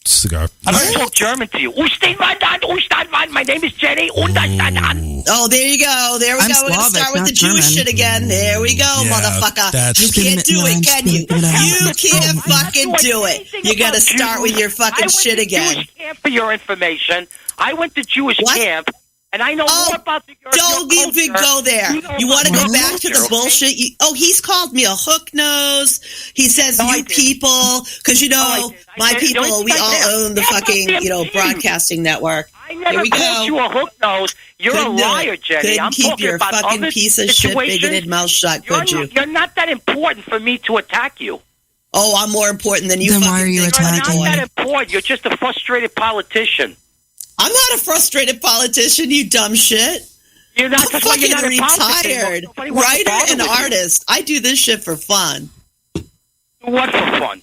Cigar. I don't talk German to you. My name is Jenny. Oh, there you go. There we go. We're going to start with the Jewish shit again. There we go, motherfucker. You can't do it, can you? You can't fucking do it. You got to start with your fucking shit again. Jewish camp for your information. I went to Jewish camp. And I know more about your don't even go there. You want to go back to the bullshit? He's called me a hook nose. He says people, because my people, we all own the fucking, broadcasting network. I never called you a hook nose. You're a liar, Jenny. I'm keep talking your about fucking other piece of shit bigoted mouth shut, could you? You're not that important for me to attack you. Oh, I'm more important than you. Then why are you attacking? You're not that important. You're just a frustrated politician. I'm not a frustrated politician, you dumb shit. I'm fucking retired writer and artist. I do this shit for fun. What for fun?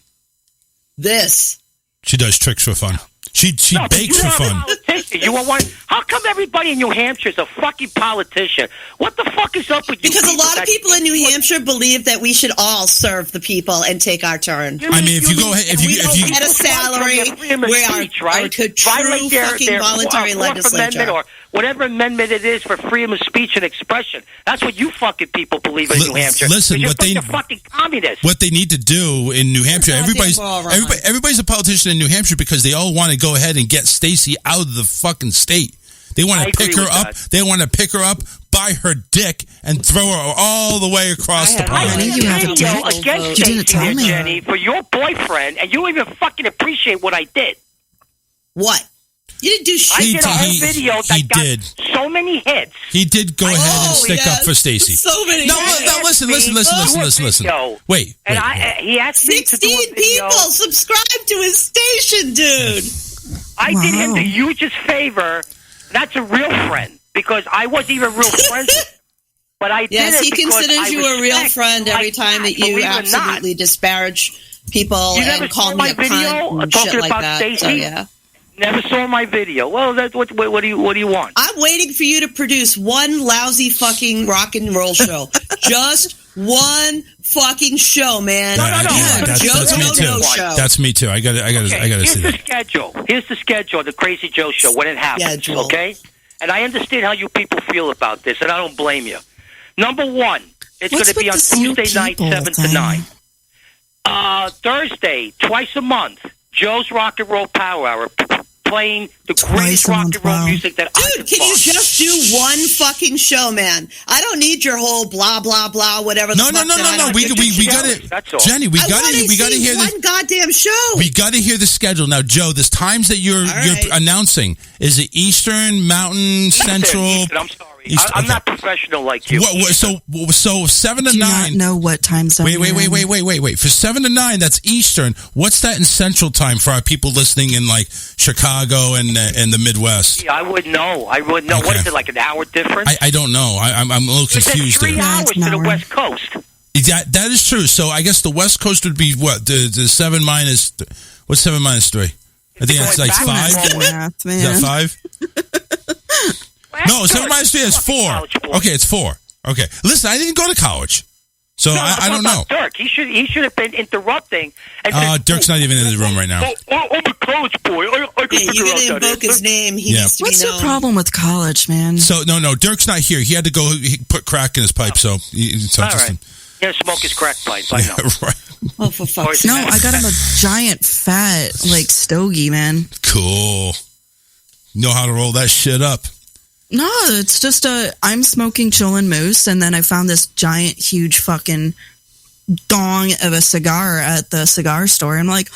This. She does tricks for fun. She bakes for fun. You are one. How come everybody in New Hampshire is a fucking politician? What the fuck is up with you? Because a lot of people in New Hampshire believe that we should all serve the people and take our turn. I mean, if you don't get a salary, we are a true fucking voluntary legislature. Or whatever amendment it is for freedom of speech and expression. That's what you fucking people believe in New Hampshire. Listen, you're fucking communists. What they need to do in New Hampshire, everybody's a politician in New Hampshire because they all want to go ahead and get Stacey out of the fucking state. They want to pick her up. They want to pick her up, buy her dick, and throw her all the way across the pond. You have a dick. Against You didn't tell me. Jenny, for your boyfriend, and you don't even fucking appreciate what I did. What? You didn't do shit. I did a whole video that got so many hits. He did go ahead and stick up for Stacey. So many. No, listen. Wait. And he asked me to do a 16 video. people subscribe to his station, dude. I did him the hugest favor. That's a real friend because I wasn't even real friends with him. But I did it he because considers you a real friend every time that you absolutely disparage people and call me a cunt and shit like that. Stacey? So, yeah. Never saw my video. Well, what do you want? I'm waiting for you to produce one lousy fucking rock and roll show. Just one fucking show, man. No. That's me too. That's me too. I got to see that. Here's the schedule of the Crazy Joe show when it happens. Okay, and I understand how you people feel about this, and I don't blame you. Number one, it's going to be on Tuesday night, 7 to 9. Thursday, twice a month, Joe's Rock and Roll Power Hour. Playing the greatest rock and roll music that I can you just do one fucking show, man? I don't need your whole blah blah blah whatever. No. We got it, Jenny. We got to hear one goddamn show. We got to hear the schedule now, Joe. The times that you're announcing, is it Eastern, Mountain, Central? Eastern, I'm sorry. I'm not professional like you. So 7 to 9. Do not know what time zone. Wait. For 7 to 9, that's Eastern. What's that in Central time for our people listening in like Chicago and the Midwest? I wouldn't know. Okay. What is it, like an hour difference? I don't know. I'm a little confused. It's 3 hours to the West Coast. That is true. So I guess the West Coast would be what? The 7 minus. What's 7 minus 3? I think that's like 5. Is that 5? No, 7 minus 3 is 4. Okay, it's 4. Okay, listen, I didn't go to college, so I don't know. Dirk, he should have been interrupting. And Dirk's not even in the room right now. I'm a college boy. I can figure out that. Invoke his name. He needs to What's be your problem with college, man? So no, Dirk's not here. He had to go put crack in his pipe. So all right. Yeah, smoke his crack pipes. I know. Right. Oh, for fuck's sake. No, I got him a giant fat like stogie, man. Cool. Know how to roll that shit up. No, it's just I'm smoking chillin' moose, and then I found this giant, huge fucking dong of a cigar at the cigar store. I'm like,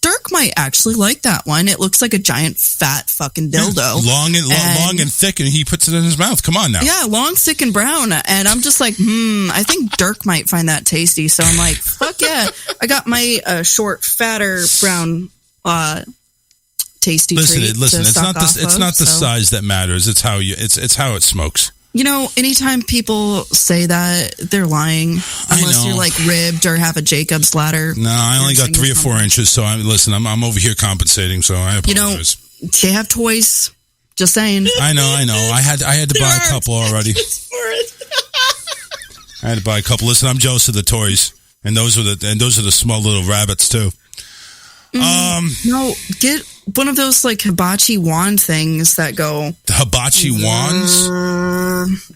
Dirk might actually like that one. It looks like a giant, fat fucking dildo. Long and thick, and he puts it in his mouth. Come on now. Yeah, long, thick, and brown. And I'm just like, I think Dirk might find that tasty. So I'm like, fuck yeah. I got my short, fatter, brown tasty Listen, treat. listen. to It's suck not off the of, so. size that matters. It's how it smokes. You know, anytime people say that, they're lying. Unless you're like ribbed or have a Jacob's ladder. No, I only got 3 or 4 inches. So I'm over here compensating. So I apologize. You know, they have toys. Just saying. I know. I had to buy a couple already. I had to buy a couple. Listen, I'm jealous of the toys, and those are the small little rabbits too. No, get one of those like hibachi wand things that go. The hibachi wands.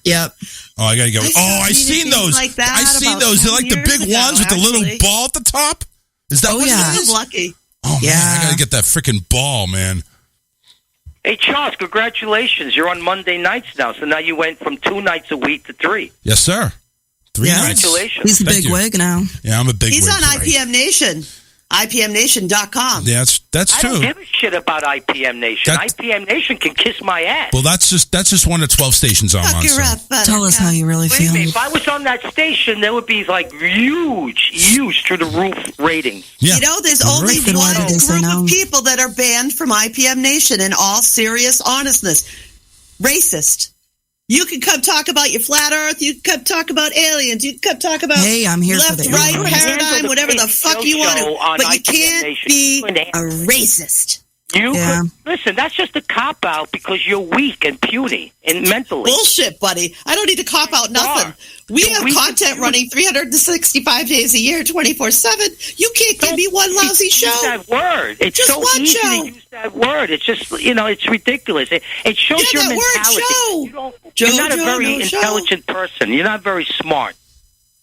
Yep. Oh, I gotta go. I've seen those. Like that I've seen about those. They're 10 like the years big ago, wands with the little actually. ball at the top. Is that what yeah. it is? Lucky. Oh Yeah. man, I gotta get that freaking ball, man. Hey, Charles, congratulations. You're on Monday nights now, so now you went from 2 nights a week to 3. Yes, sir. 3 Yeah. nights. Congratulations. He's a Thank big you. wig now. Yeah, I'm a big. He's wig on guy. IPM Nation. IPMNation.com. Yeah, that's I true. don't give a shit about IPM Nation. IPM Nation can kiss my ass. Well, that's just one of 12 stations I'm on. So. Tell us how you really Believe feel. me, if I was on that station, there would be like huge through the roof ratings. Yeah. You know, there's only Then why one did they say group no? of people that are banned from IPM Nation in all serious honestness. Racist. You can come talk about your flat earth. You can come talk about aliens. You can come talk about Hey, I'm here for left, the right, aliens. paradigm, whatever the fuck you want Show to. on But you IPM can't Nation. be You couldn't a racist. Yeah. Listen, that's just a cop out because you're weak and puny and mentally. Bullshit, buddy. I don't need to cop out nothing. We You're have weak content and running 365 days a year, 24/7. You can't give me one lousy Use show. that word. It's Just so one easy show. to use that word. It's just, it's ridiculous. It shows Yeah, your that word mentality. show. You're not a Jojo, very no show. intelligent person. You're not very smart.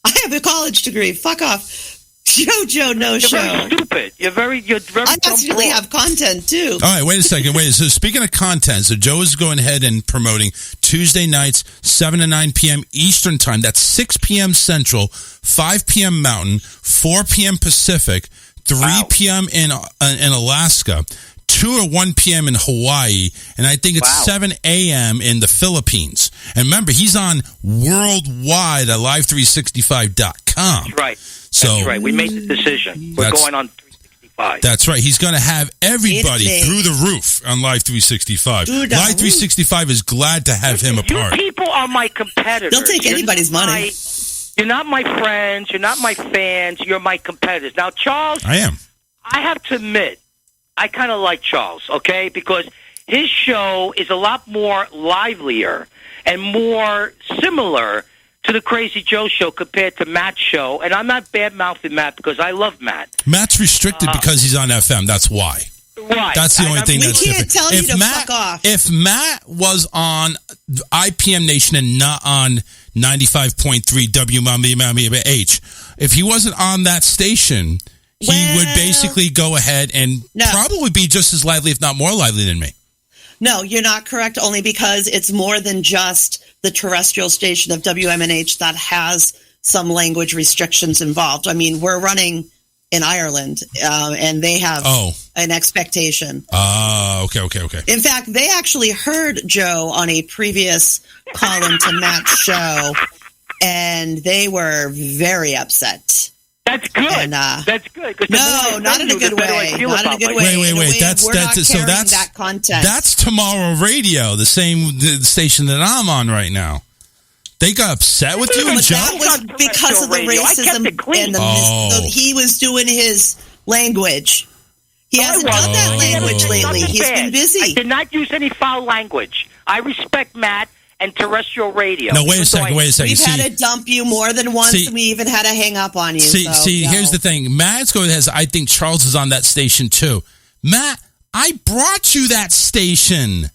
I have a college degree. Fuck off. Jojo, no You're show. very stupid. You're very I actually have content, too. All right, wait a second. So speaking of content, so Joe is going ahead and promoting Tuesday nights, 7 to 9 p.m. Eastern Time. That's 6 p.m. Central, 5 p.m. Mountain, 4 p.m. Pacific, 3 p.m. in Alaska, 2 or 1 p.m. in Hawaii, and I think it's 7 a.m. in the Philippines. And remember, he's on worldwide at live365.com. That's right. So That's right. We made the decision. We're That's- going on 365. That's right. He's going to have everybody It's through the roof on Live 365. Through the Live 365 is glad to have him a You part. people are my competitors. They'll take You're anybody's not money. You're not my friends. You're not my fans. You're my competitors. Now, Charles, I am. I have to admit, I kind of like Charles, okay? Because his show is a lot more livelier and more similar to the Crazy Joe show compared to Matt's show. And I'm not bad-mouthing Matt because I love Matt. Matt's restricted because he's on FM. That's why. Right. That's the only thing we that's can't different. tell you to fuck off. If Matt was on IPM Nation and not on 95.3 WMH, if he wasn't on that station, he would basically go ahead and probably be just as lively, if not more lively than me. No, you're not correct, only because it's more than just the terrestrial station of WMNH that has some language restrictions involved. I mean, we're running in Ireland, and they have an expectation. Okay. In fact, they actually heard Joe on a previous call into Matt's show, and they were very upset. That's good. And, that's good. 'cause the No, more I not know in a you, good the better I way. feel Not in a about good myself. way. Wait. That's that content. That's Tomorrow Radio, the station that I'm on right now. They got upset with you and But Joe? that was because of the Radio. I kept racism it clean. and he was doing his language. He hasn't I done that language lately. Nothing He's bad. been busy. I did not use any foul language. I respect Matt and terrestrial radio. No, wait a second. We've See, had to dump you more than once, and we even had to hang up on you. See, so, here's the thing. Matt's going has. I think Charles is on that station too. Matt, I brought you that station.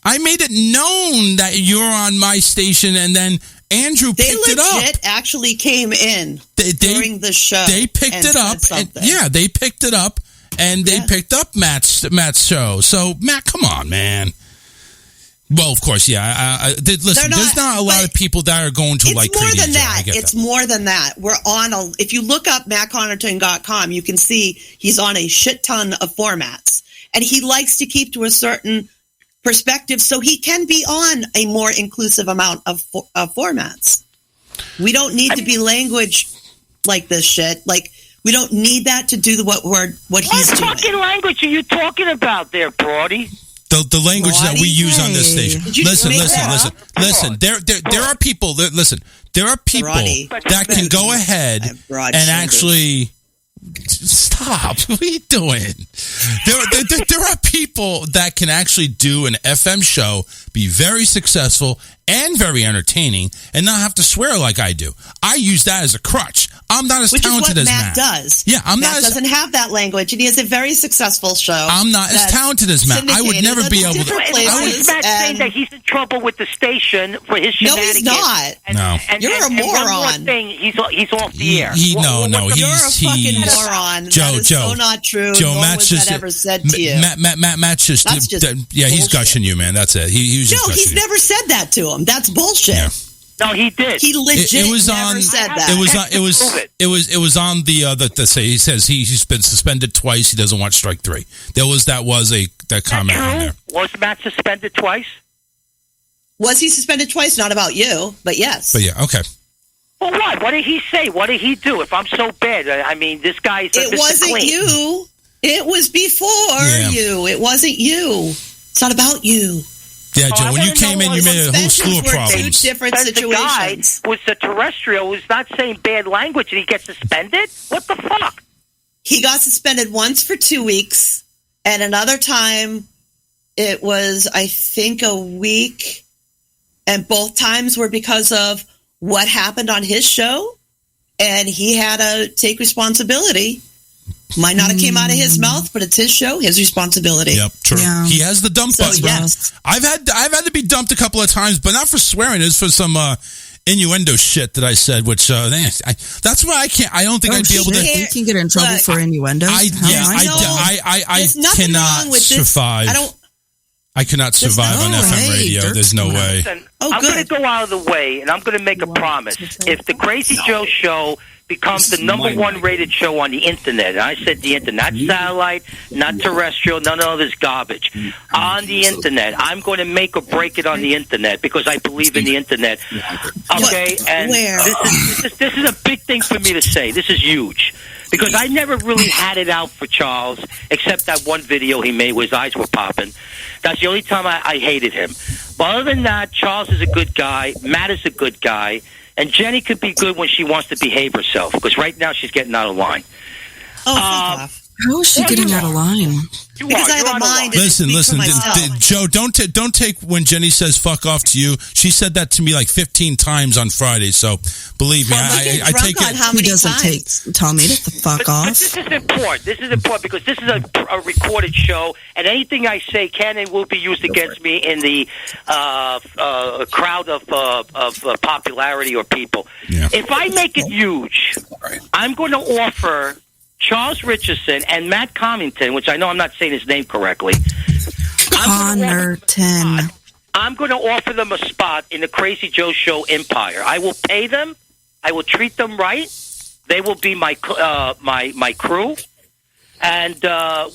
I made it known that you're on my station, and then Andrew They picked it up. legit actually came in during the show. They picked and it up. said And, something. yeah, they picked it up, and they picked up Matt's show. So, Matt, come on, man. Well, of course, yeah. Listen, there's not a lot of people that are going to like more Crazy than Joe. that. I get It's that. more than that. We're on if you look up mattconnerton.com, you can see he's on a shit ton of formats. And he likes to keep to a certain perspective so he can be on a more inclusive amount of formats. We don't need to be language like this shit. Like, we don't need that to do what he's doing. What fucking language are you talking about there, Brody? The language that we use on this station. Did you Listen. make that up? There are people. There are people Brody. that can go ahead broad and shoulders. actually stop. What are you doing? There are people that can actually do an FM show, be very successful and very entertaining, and not have to swear like I do. I use that as a crutch. I'm not as Which talented is what as Matt does. Yeah, I'm Matt not as doesn't have that language, and he has a very successful show. I'm not as that's talented as Matt. I would syndicated never in be able to. different Why places, is Matt saying and- that he's in trouble with the station for his No, shenanigans? he's not. No. You're a and one more moron. thing, he's off the air. No, You're a fucking he's moron. Joe. That is so not true. Joe, nor Matt's was just that ever said to you. Matt's just, That's just yeah. He's bullshit. gushing you, man. That's it. He was just No, gushing he's you. never said that to him. That's bullshit. Yeah. No, he did. He legit It was never on. said that. It was on the say. He says he's been suspended twice. He doesn't watch Strike 3. That was that comment on there. Was Matt suspended twice? Was he suspended twice? Not about you, but yes. But yeah, okay. Well, what? What did he say? What did he do? If I'm so bad, I mean, this guy's It Mr. wasn't Clean. you. It was before you. It wasn't you. It's not about you. Yeah, Joe. I when you wanna came know in, you what made a whole slew of Suspensions were problems. two different Says the guy situations. was the terrestrial who's not saying bad language and he gets suspended? What the fuck? He got suspended once for 2 weeks, and another time it was, I think, a week. And both times were because of what happened on his show, and he had to take responsibility. Might not have came out of his mouth, but it's his show, his responsibility. Yep, true. Yeah. He has the dump So, button. yes. I've had to be dumped a couple of times, but not for swearing. It's for some innuendo shit that I said, which that's why I can't. I don't think I'd be able to. You can get in trouble Look, for innuendos. I There's nothing cannot wrong with this. survive. I cannot survive on no FM way. radio. Dirk's There's no coming out. way. Listen, Oh, I'm going to good. go out of the way, and I'm going to make a promise. If the Crazy Joe Show becomes the number one rated show on the internet, and I said the internet, not satellite, not terrestrial, none of this garbage. On the internet, I'm going to make or break it on the internet because I believe in the internet. Okay, and Where? this is a big thing for me to say. This is huge. Because I never really had it out for Charles, except that one video he made where his eyes were popping. That's the only time I hated him. But other than that, Charles is a good guy. Matt is a good guy. And Jenny could be good when she wants to behave herself. Because right now she's getting out of line. Oh, fuck off. How is she getting out of line? Because I have a mind and Listen, I speak for myself. Joe. Don't take when Jenny says "fuck off" to you. She said that to me like 15 times on Friday. So believe me, Well, look at I drunk take on it. how He many doesn't times? tell me to fuck But off. this is important. This is important because this is a recorded show, and anything I say can and will be used against me in the crowd of popularity or people. Yeah. If I make it huge, I'm going to offer Charles Richardson and Matt Connington, which I know I'm not saying his name correctly. Connerton. I'm going to offer them a spot in the Crazy Joe Show empire. I will pay them. I will treat them right. They will be my crew, and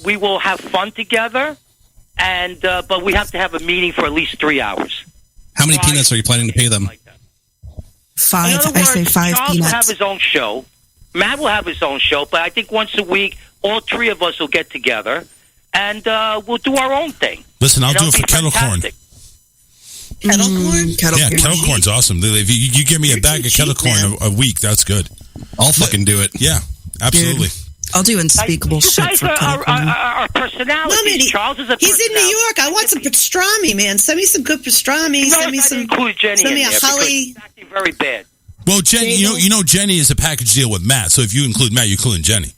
we will have fun together. And but we have to have a meeting for at least 3 hours. How many peanuts are you planning to pay them? In 5. other I say words, 5 Charles will have peanuts. his own show. Matt will have his own show, but I think once a week, all three of us will get together, and we'll do our own thing. Listen, I'll And do it'll it for be kettle corn. fantastic. Kettle corn? Yeah, kettle corn's awesome. If you give me a bag of kettle corn a week, that's good. I'll fucking do it. Yeah, absolutely. I'll do unspeakable You shit guys for kettle corn. are personalities. No, man, Charles is a he's in New personality. York. I want some pastrami, man. Send me some good pastrami. You Send me notice I some. didn't include Jenny Send in me a there because holly. she's acting very bad. Well, Jenny, you know Jenny is a package deal with Matt. So if you include Matt, you include Jenny.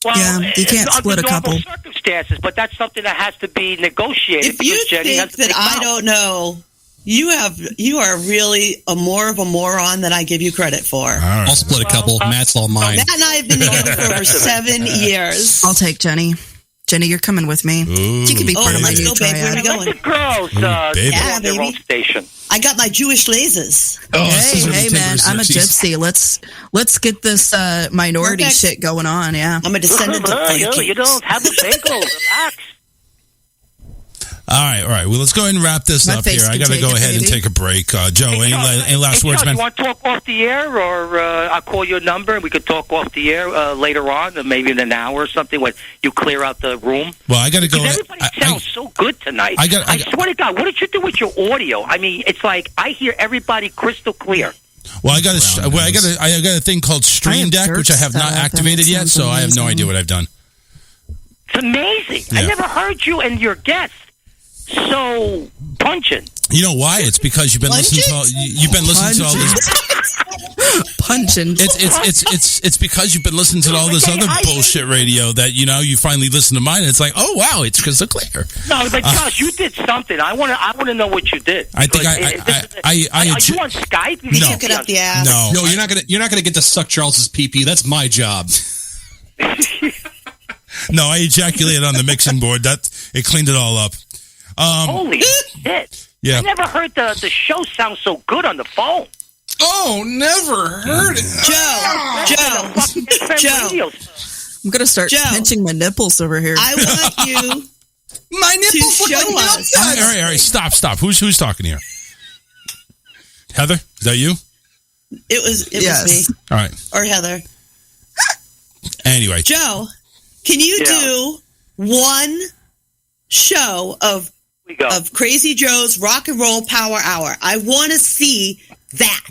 Well, Yeah, you can't under split a normal couple. circumstances, but that's something that has to be negotiated. If you because Jenny has think to that take I out. don't know You are really more of a moron than I give you credit for. right. I'll split a couple. Matt's all mine. Matt and I have been together for over 7 years. I'll take Jenny. Jenny, you're coming with me. She can be part of my let's new go, babe. Where are we triad. going? Let the girls baby. go Yeah, on their own baby. station. I got my Jewish lasers. Hey, man, I'm a gypsy. Let's get this minority Perfect. shit going on. Yeah. I'm a descendant of Vikings. You don't have a bagel. Relax. All right. Well, let's go ahead and wrap this My up face here. I can got to take go it, ahead and baby. take a break. Joe, any last words, Charles, man? you want to talk off the air, or I'll call your number and we could talk off the air later on, maybe in an hour or something when you clear out the room? Well, I got to go. Everybody sounds so good tonight. I swear to God, what did you do with your audio? I mean, it's like I hear everybody crystal clear. Well, I got a thing called Stream Deck, which I have not activated yet, so I have no idea what I've done. It's amazing. I Yeah. never heard you and your guests so pungent. You know why? It's because you've been listening to all this. Punching. It's because you've been listening to all this other bullshit radio that you finally listen to mine, and it's like, oh wow, it's crystal clear. No, but Josh, you did something. I want to know what you did. I think Are you on Skype? You No. can't be on the ass. No, you're not gonna get to suck Charles's pee-pee. That's my job. No, I ejaculated on the mixing board. It cleaned it all up. Holy shit! Yeah. I never heard the show sound so good on the phone. Oh, never heard it. Joe. I'm gonna start pinching my nipples over here. I want you My nipples to look show like us. All right, stop. Who's talking here? Heather, is that you? It was Yes. me All right. or Heather. Anyway, Joe, can you do one show of Crazy Joe's Rock and Roll Power Hour? I want to see that.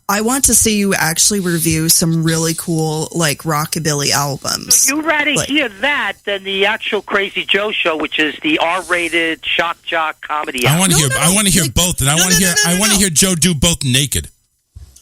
I want to see you actually review some really cool, like, rockabilly albums. You'd rather hear that than the actual Crazy Joe show, which is the R-rated shock jock comedy. I want to hear both, and I want to hear Joe do both naked.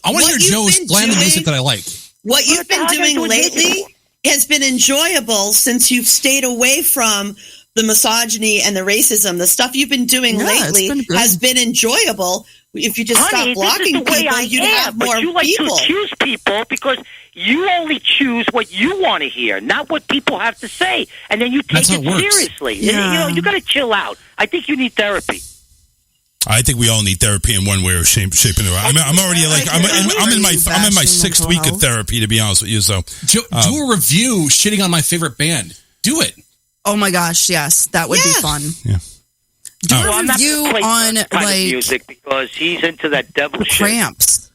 I want to hear Joe slam the music that I like. What you've been doing lately has been enjoyable since you've stayed away from the misogyny and the racism. The stuff you've been doing lately has been enjoyable. If you just stop blocking people, you'd have more you like people. to accuse people because you only choose what you want to hear, not what people have to say, and then you take it seriously. Yeah. You got to chill out. I think you need therapy. I think we all need therapy in one way or shape. I'm already I'm in my 6th week of therapy, to be honest with you. So do a review shitting on my favorite band. Do it. Oh my gosh, yes, that would be fun. Yeah. Do Well, a I'm not review gonna play on that kind of like music because he's into that devil shit. Cramps.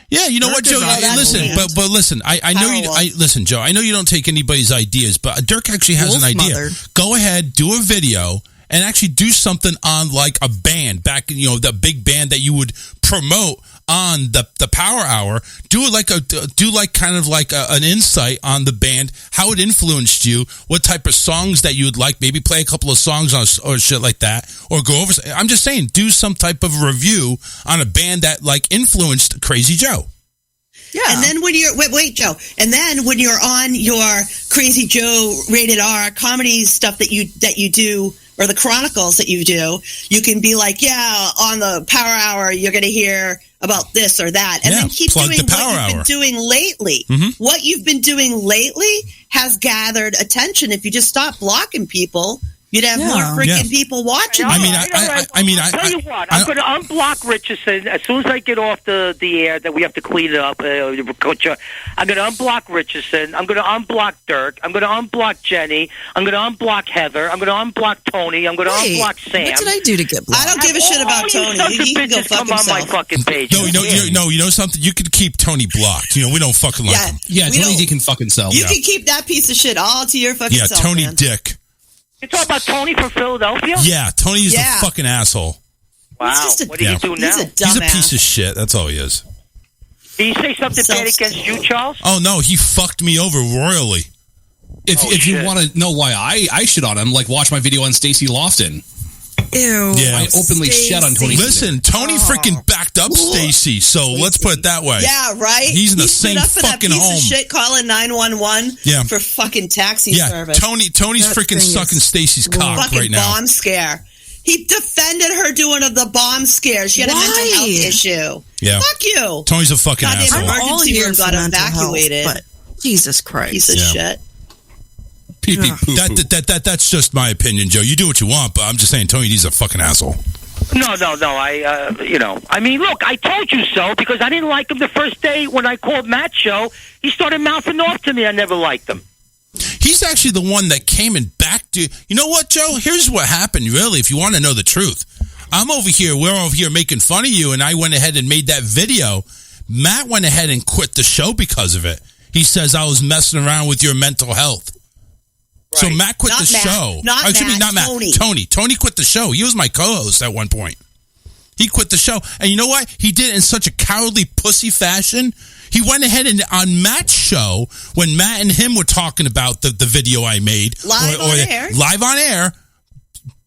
Yeah, you know what, Joe? Listen, but listen, I know you. Listen, Joe. I know you don't take anybody's ideas, but Dirk actually has an idea. Mother. Go ahead, do a video, and actually do something on like a band back. The big band that you would promote on the Power Hour. Do it kind of like an insight on the band, how it influenced you, what type of songs that you would like. Maybe play a couple of songs or shit like that, or go over. I'm just saying, do some type of review on a band that like influenced Crazy Joe. Yeah. And then when you're wait, Joe. And then when you're on your Crazy Joe rated R comedy stuff that you do, or the chronicles that you do, you can be like, on the Power Hour, you're going to hear about this or that, and then keep doing what you've been doing lately. Mm-hmm. What you've been doing lately has gathered attention. If you just stop blocking people, you'd have more freaking people watching. I'll tell you what. I'm going to unblock Richardson as soon as I get off the air. That we have to clean it up. Coach, I'm going to unblock Richardson. I'm going to unblock Dirk. I'm going to unblock Jenny. I'm going to unblock Heather. I'm going to unblock Tony. I'm going to unblock Sam. What did I do to get blocked? I don't give a shit about Tony. He can go fuck himself. On my fucking page. No, you know something? You could keep Tony blocked. We don't fucking like him. Yeah, Tony D can fuck himself. You can keep that piece of shit all to your fucking self. Yeah, Tony man. Dick. You talking about Tony from Philadelphia? Yeah, Tony is a fucking asshole. Wow. What did he do now? He's a piece of shit. That's all he is. Did he say something bad against you, Charles? Oh, no, he fucked me over royally. If you want to know why I shit on him, like watch my video on Stacey Lofton. Ew. Yeah. I openly shat on Tony. Listen, Tony freaking backed up Stacey, so let's put it that way. Yeah, right? He's in the same fucking home. Of shit calling 911 for fucking taxi service. Tony's freaking sucking Stacey's cock fucking right now. Bomb scare. He defended her doing the bomb scare. She had a mental health issue. Yeah. Fuck you. Tony's a fucking Goddamn asshole. emergency room got evacuated. But Jesus Christ. Piece of shit. Pee pee poo poo. That's just my opinion, Joe. You do what you want, but I'm just saying, Tony D's a fucking asshole. No. I mean, look, I told you so because I didn't like him the first day when I called Matt's show. He started mouthing off to me. I never liked him. He's actually the one that came and backed you. You know what, Joe? Here's what happened, really, if you want to know the truth. We're over here making fun of you, and I went ahead and made that video. Matt went ahead and quit the show because of it. He says I was messing around with your mental health. Right. So Matt quit the show. Not Matt. Tony quit the show. He was my co-host at one point. He quit the show. And you know what? He did it in such a cowardly pussy fashion. He went ahead and on Matt's show, when Matt and him were talking about the video I made. Live on air.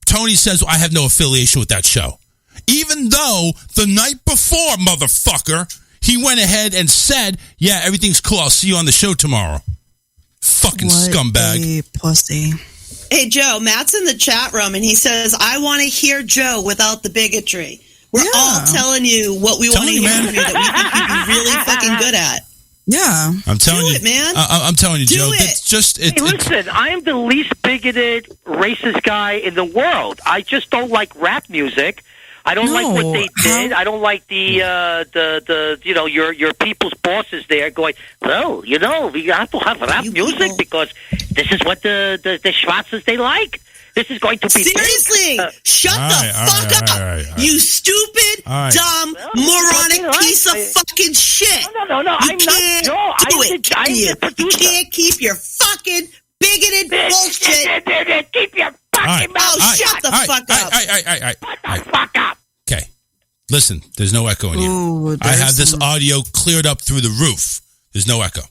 Tony says, I have no affiliation with that show. Even though the night before, motherfucker, he went ahead and said, yeah, everything's cool. I'll see you on the show tomorrow. Fucking scumbag. A pussy. Hey, Joe, Matt's in the chat room, and he says, I want to hear Joe without the bigotry. We're all telling you what we want to hear from you that we think you'd be really fucking good at. Yeah. I'm telling you. Do it, man. I'm telling you, Joe. It's just... Hey, listen, I am the least bigoted, racist guy in the world. I just don't like rap music. I don't like what they did. I don't like the your people's bosses there going, well, we have to have rap music because this is what the Schwarzes they like. This is going to be seriously. Shut the fuck up, you stupid, dumb, moronic piece of fucking shit. No. I'm not Joe. You can't keep your fucking bigoted bullshit. Keep your fucking mouth shut the fuck up. Shut the fuck up. Okay. Listen, there's no echo in here. I have this audio cleared up through the roof. There's no echo.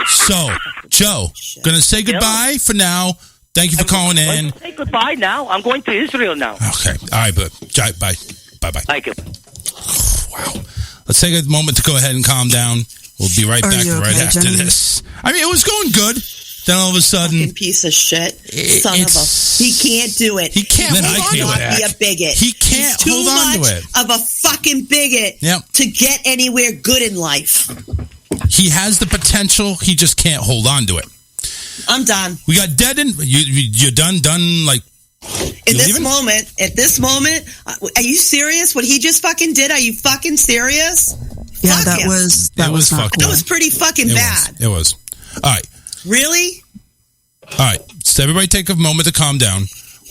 So, Joe, gonna say goodbye for now. Thank you for calling in. Say goodbye now. I'm going to Israel now. Okay. All right, but bye. Bye-bye. Thank you. Wow. Let's take a moment to go ahead and calm down. We'll be right back after this. I mean, it was going good. Then all of a sudden... Fucking piece of shit. Son of a... He can't do it. He can't hold on to it. Be a bigot. He can't hold on to it. Of a fucking bigot to get anywhere good in life. He has the potential. He just can't hold on to it. I'm done. We got dead in. You're done, like... At this moment, are you serious? What he just fucking did? Are you fucking serious? Yeah, that was fucked That was pretty fucking bad. It was. All right. Really? All right. So everybody take a moment to calm down.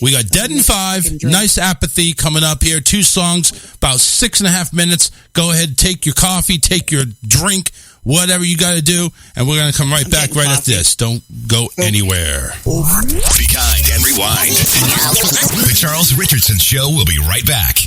We got Dead in 5. Nice Apathy coming up here. 2 songs, about 6.5 minutes. Go ahead, take your coffee, take your drink, whatever you got to do, and we're going to come right back right after this. Don't go anywhere. Be kind and rewind. The Charles Richardson Show will be right back.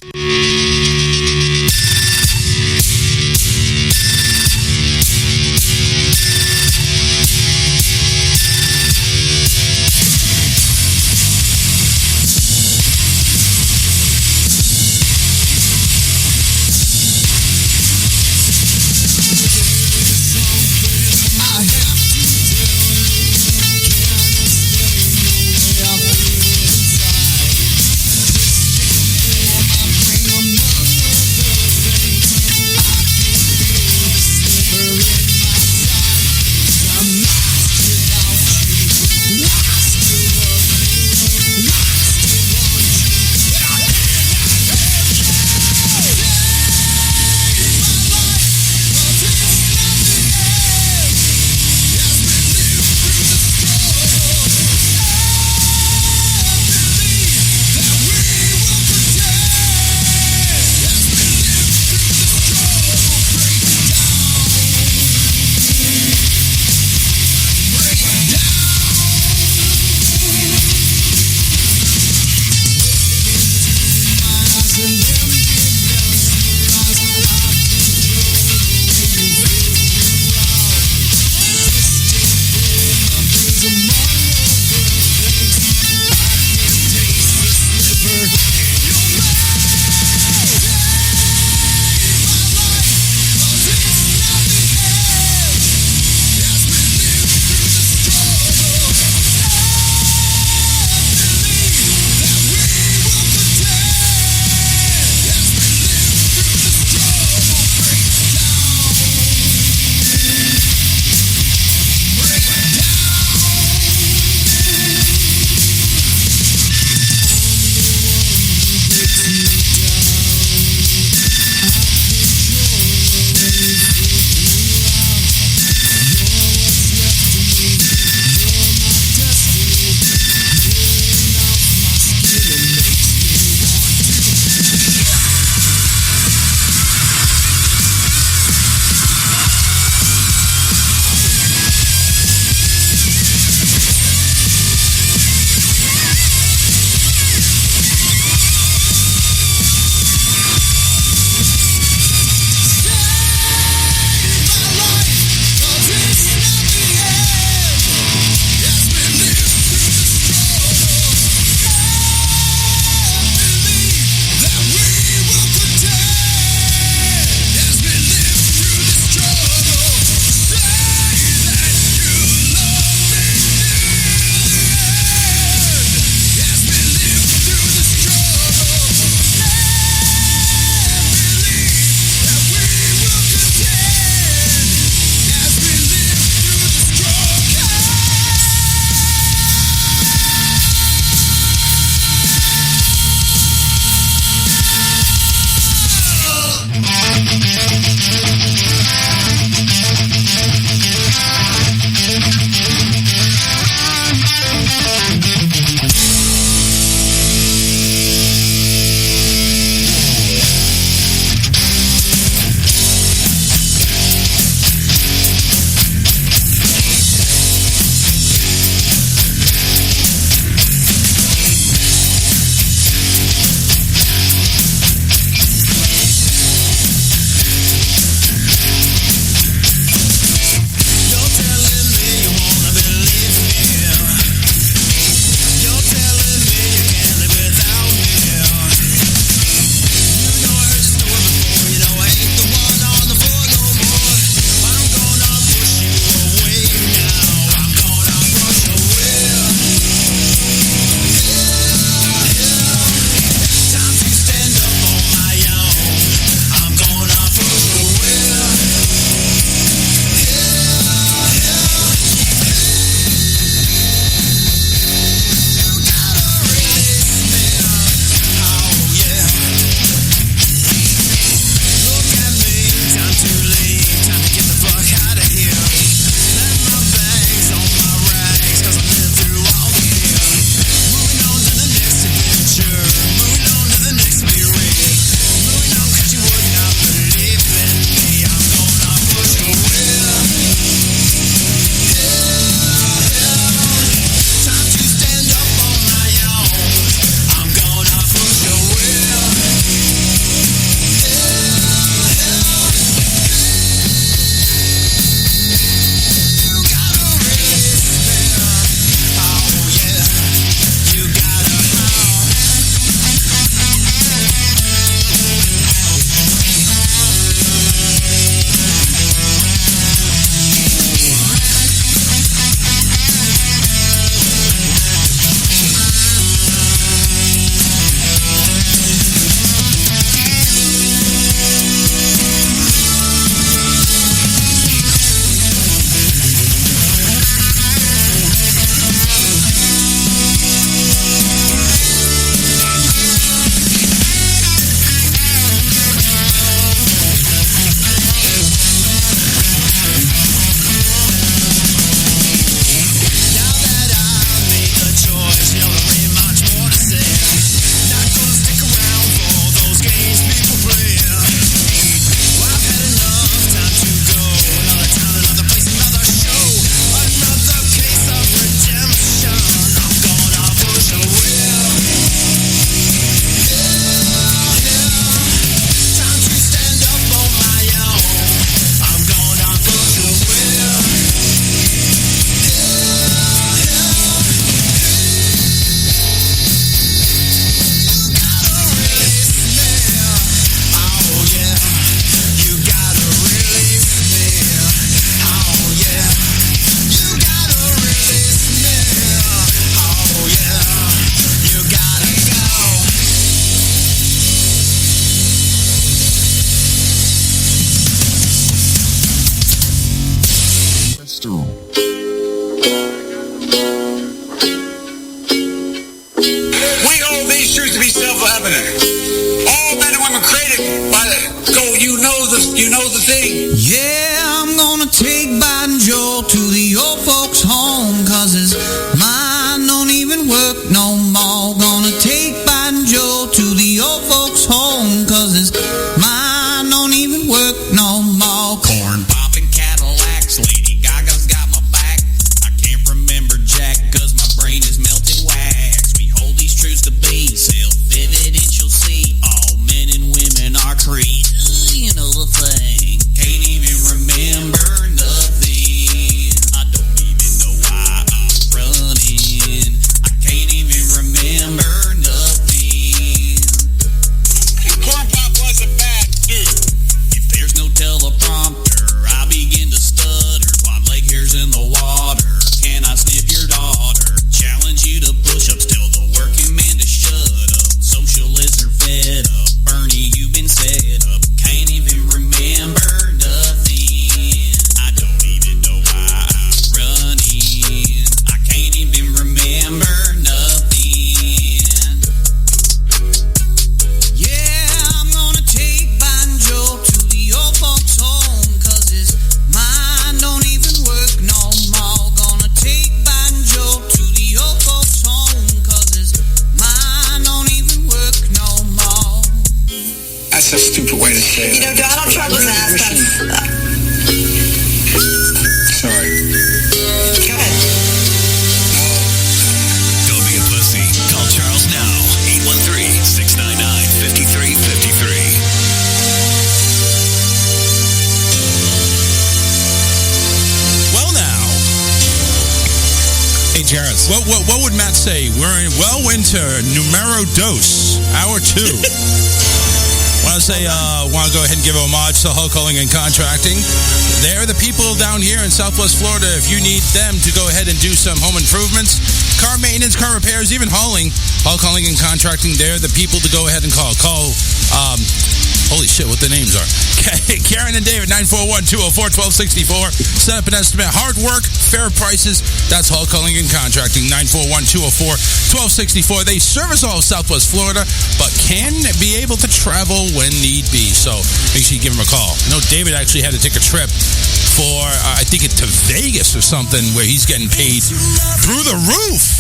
That's a stupid way to say it. Donald Trump was asked us. Sorry. Go ahead. Don't be a pussy. Call Charles now. 813-699-5353. Well, now. Hey, Jared. What would Matt say? We're well into numero dos, hour 2. Want to go ahead and give a homage to Hulk Hauling and Contracting. They're the people down here in Southwest Florida. If you need them to go ahead and do some home improvements, car maintenance, car repairs, even hauling, Hulk Hauling and Contracting, they're the people to go ahead and call. Holy shit, what the names are. Karen and David, 941-204-1264. Set up an estimate. Hard work, fair prices. That's Hulk Hauling and Contracting, 941-204-1264. They service all of Southwest Florida, but can be able to travel when need be. So make sure you give them a call. I know David actually had to take a trip for, I think, to Vegas or something, where he's getting paid through the roof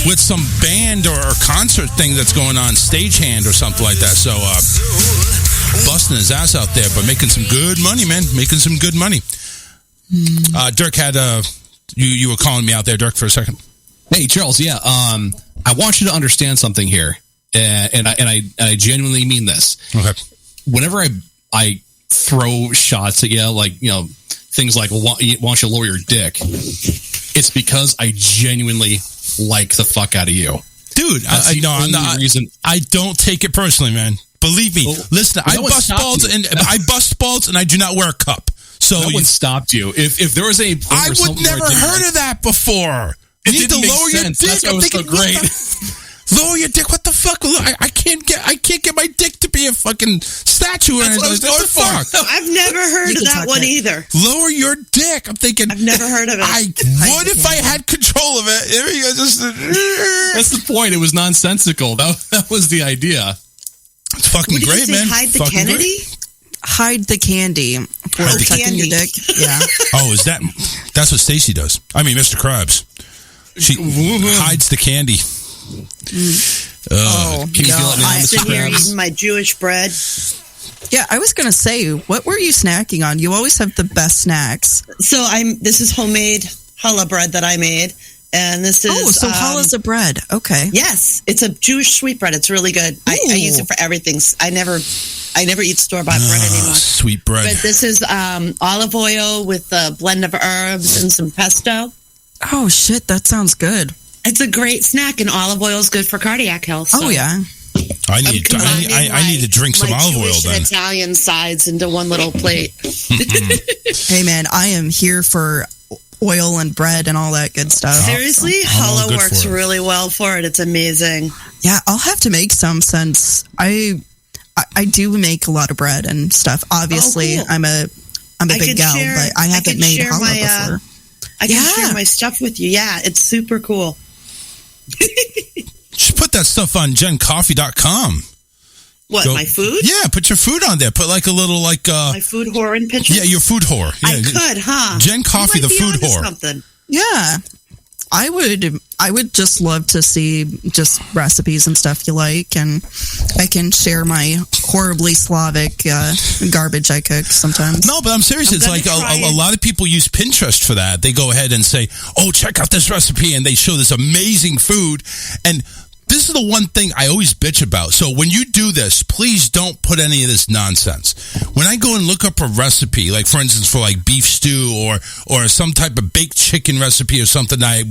with some band or concert thing that's going on, stagehand or something like that. So busting his ass out there, but making some good money, man. Making some good money. Dirk had you were calling me out there, Dirk, for a second. Hey, Charles. Yeah. I want you to understand something here, and I genuinely mean this. Okay. Whenever I throw shots at you, like, things like, why don't you lower your dick? It's because I genuinely like the fuck out of you, dude. I'm not. Reason. I don't take it personally, man. Believe me. Listen, I bust balls and I do not wear a cup. So no one stopped you. If there was any, I would never heard of that before. You need to lower your dick. That's why it was so great. Lower your dick. What the fuck? I can't get my dick to be a fucking statue. That's what I was going for. I've never heard of that one either. Lower your dick. I'm thinking. I've never heard of it. I would if I had control of it. There you go. That's the point. It was nonsensical. That was the idea. It's fucking great, man. Hide the Kennedy. Hide the candy for protecting your dick. Yeah. Oh, that's what Stacy does? I mean, Mr. Krabs. She hides the candy. I sit here eating my Jewish bread. Yeah, I was gonna say, what were you snacking on? You always have the best snacks. So this is homemade challah bread that I made, and this is challah's a bread. Okay. Yes, it's a Jewish sweet bread. It's really good. I use it for everything. I never eat store-bought bread anymore. Sweet bread. But this is olive oil with a blend of herbs and some pesto. Oh shit, that sounds good. It's a great snack, and olive oil is good for cardiac health. So. Oh yeah. I need to drink some olive oil Jewish then. and Italian sides into one little plate. Hey man, I am here for oil and bread and all that good stuff. Seriously, challah works really well for it. It's amazing. Yeah, I'll have to make some since I do make a lot of bread and stuff. Obviously, cool. I'm a big gal, but I haven't made challah before. I can share my stuff with you. Yeah, it's super cool. Just put that stuff on gencoffee.com. What, my food? Yeah, put your food on there. Put like a little my food whore in pictures? Yeah, your food whore. Yeah. I could, huh? Jen Coffee, the food whore. Something. Yeah. I would just love to see just recipes and stuff you like, and I can share my horribly Slavic garbage I cook sometimes. No, but I'm serious. It's like a lot of people use Pinterest for that. They go ahead and say, oh, check out this recipe, and they show this amazing food. And this is the one thing I always bitch about. So when you do this, please don't put any of this nonsense. When I go and look up a recipe, like for instance for like beef stew or some type of baked chicken recipe or something that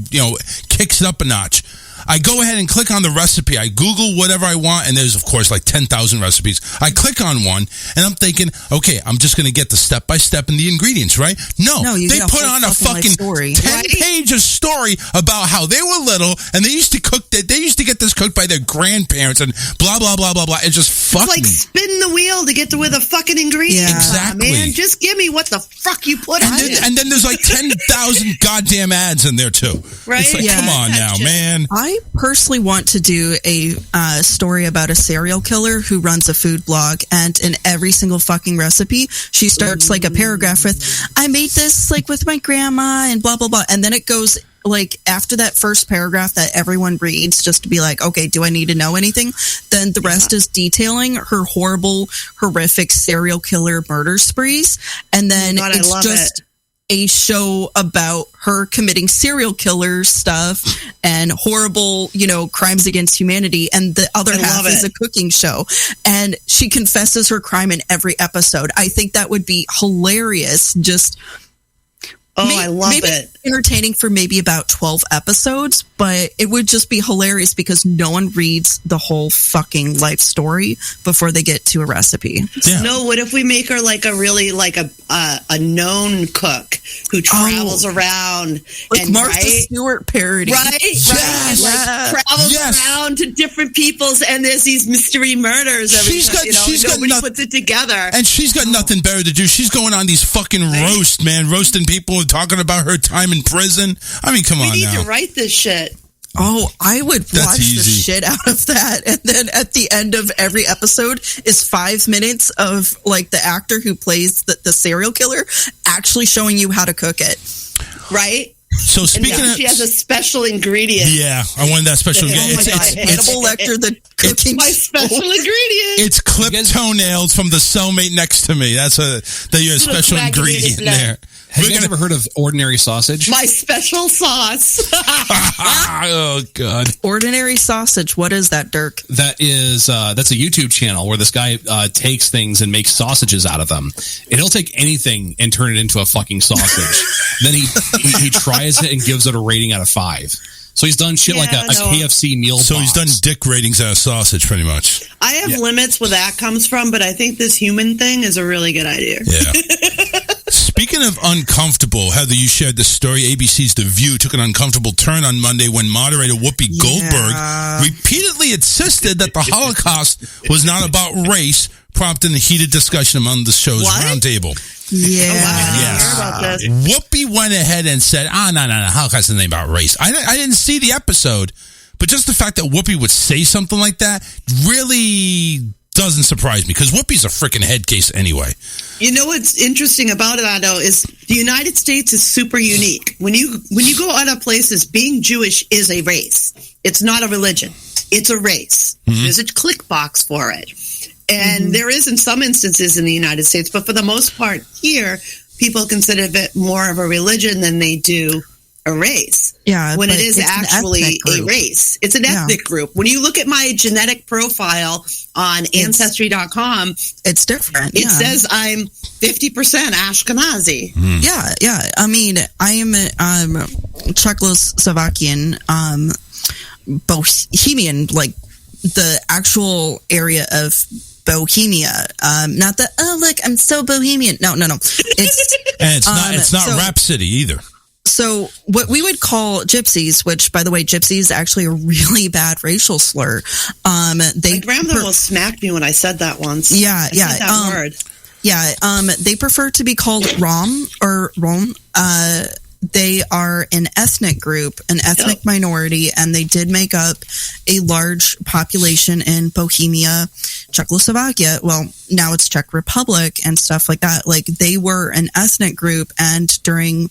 kicks it up a notch, I go ahead and click on the recipe. I Google whatever I want, and there's, of course, like 10,000 recipes. I click on one, and I'm thinking, okay, I'm just going to get the step-by-step and the ingredients, right? No, they put on a fucking 10-page story about how they were little, and they used to cook that. They used to get this cooked by their grandparents, and blah, blah, blah, blah, blah. It's just fucking... It's like spin the wheel to get to where the fucking ingredients are, exactly. Man, just give me what the fuck you put on it. And then there's like 10,000 goddamn ads in there, too. Right? It's like, come on now, man. I personally want to do a story about a serial killer who runs a food blog, and in every single fucking recipe, she starts like a paragraph with, I made this like with my grandma and blah, blah, blah. And then it goes like after that first paragraph that everyone reads just to be like, okay, do I need to know anything? Then the rest is detailing her horrible, horrific serial killer murder sprees. And then God, I it's love just a show about her committing serial killer stuff and horrible, crimes against humanity. And the other half is a cooking show. And she confesses her crime in every episode. I think that would be hilarious. Just I love it. Entertaining for maybe about 12 episodes, but it would just be hilarious because no one reads the whole fucking life story before they get to a recipe. Yeah. No, what if we make her like a really like a known cook who travels around like and Martha Stewart parody, right? Yes. Right, like travels around to different people's, and there's these mystery murders. Nobody puts it together, and she's got nothing better to do. She's going on these fucking roasting people and talking about her time in prison. I mean, come on now. We need to write this shit. Oh, I would watch the shit out of that. And then at the end of every episode is 5 minutes of like the actor who plays the serial killer actually showing you how to cook it. Right? So speaking of, she has a special ingredient. Yeah, I wanted that special ingredient. Hannibal Lecter, the cooking. My special ingredient. It's clipped toenails from the cellmate next to me. That's a special ingredient there. Have you guys ever heard of ordinary sausage? My special sauce. Oh, God. Ordinary sausage. What is that, Dirk? That's a YouTube channel where this guy takes things and makes sausages out of them. And he'll take anything and turn it into a fucking sausage. Then he tries it and gives it a rating out of 5. So he's done shit like a KFC meal box. So he's done dick ratings out of sausage, pretty much. I have limits where that comes from, but I think this human thing is a really good idea. Yeah. Speaking of uncomfortable, Heather, you shared the story. ABC's The View took an uncomfortable turn on Monday when moderator Whoopi Goldberg repeatedly insisted that the Holocaust was not about race, prompting a heated discussion among the show's roundtable. Yeah. Oh, wow. I didn't hear about this. Whoopi went ahead and said, no, Holocaust isn't about race. I didn't see the episode, but just the fact that Whoopi would say something like that really doesn't surprise me, because Whoopi's a freaking head case anyway. You know what's interesting about it, though, is the United States is super unique. When you go other places, being Jewish is a race. It's not a religion. It's a race. Mm-hmm. There's a click box for it. And there is in some instances in the United States, but for the most part here, people consider it more of a religion than they do a race. Yeah, when it is actually a race. It's an ethnic group. When you look at my genetic profile on Ancestry.com, it's different. It says I'm 50% Ashkenazi. Yeah. I mean, I am Czechoslovakian, Bohemian, like the actual area of Bohemia. Not that, look, I'm so Bohemian. No. It's and it's not Rap City either. So what we would call gypsies, which, by the way, gypsy is actually a really bad racial slur. My grandmother almost smacked me when I said that once. Yeah. That word. Yeah. They prefer to be called Rom or Rom. They are an ethnic group, an ethnic minority, and they did make up a large population in Bohemia, Czechoslovakia. Well, now it's Czech Republic and stuff like that. Like, they were an ethnic group, and during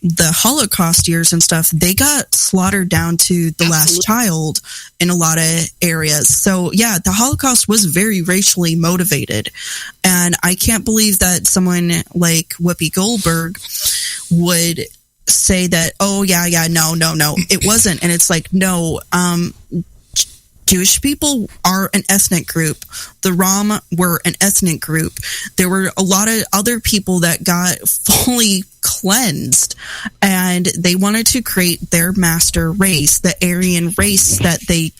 the Holocaust years and stuff, they got slaughtered down to the last child in a lot of areas. So yeah, the Holocaust was very racially motivated. And I can't believe that someone like Whoopi Goldberg would say that, no, it wasn't. And it's like, no, Jewish people are an ethnic group. The Rom were an ethnic group. There were a lot of other people that got fully cleansed, and they wanted to create their master race, the Aryan race that they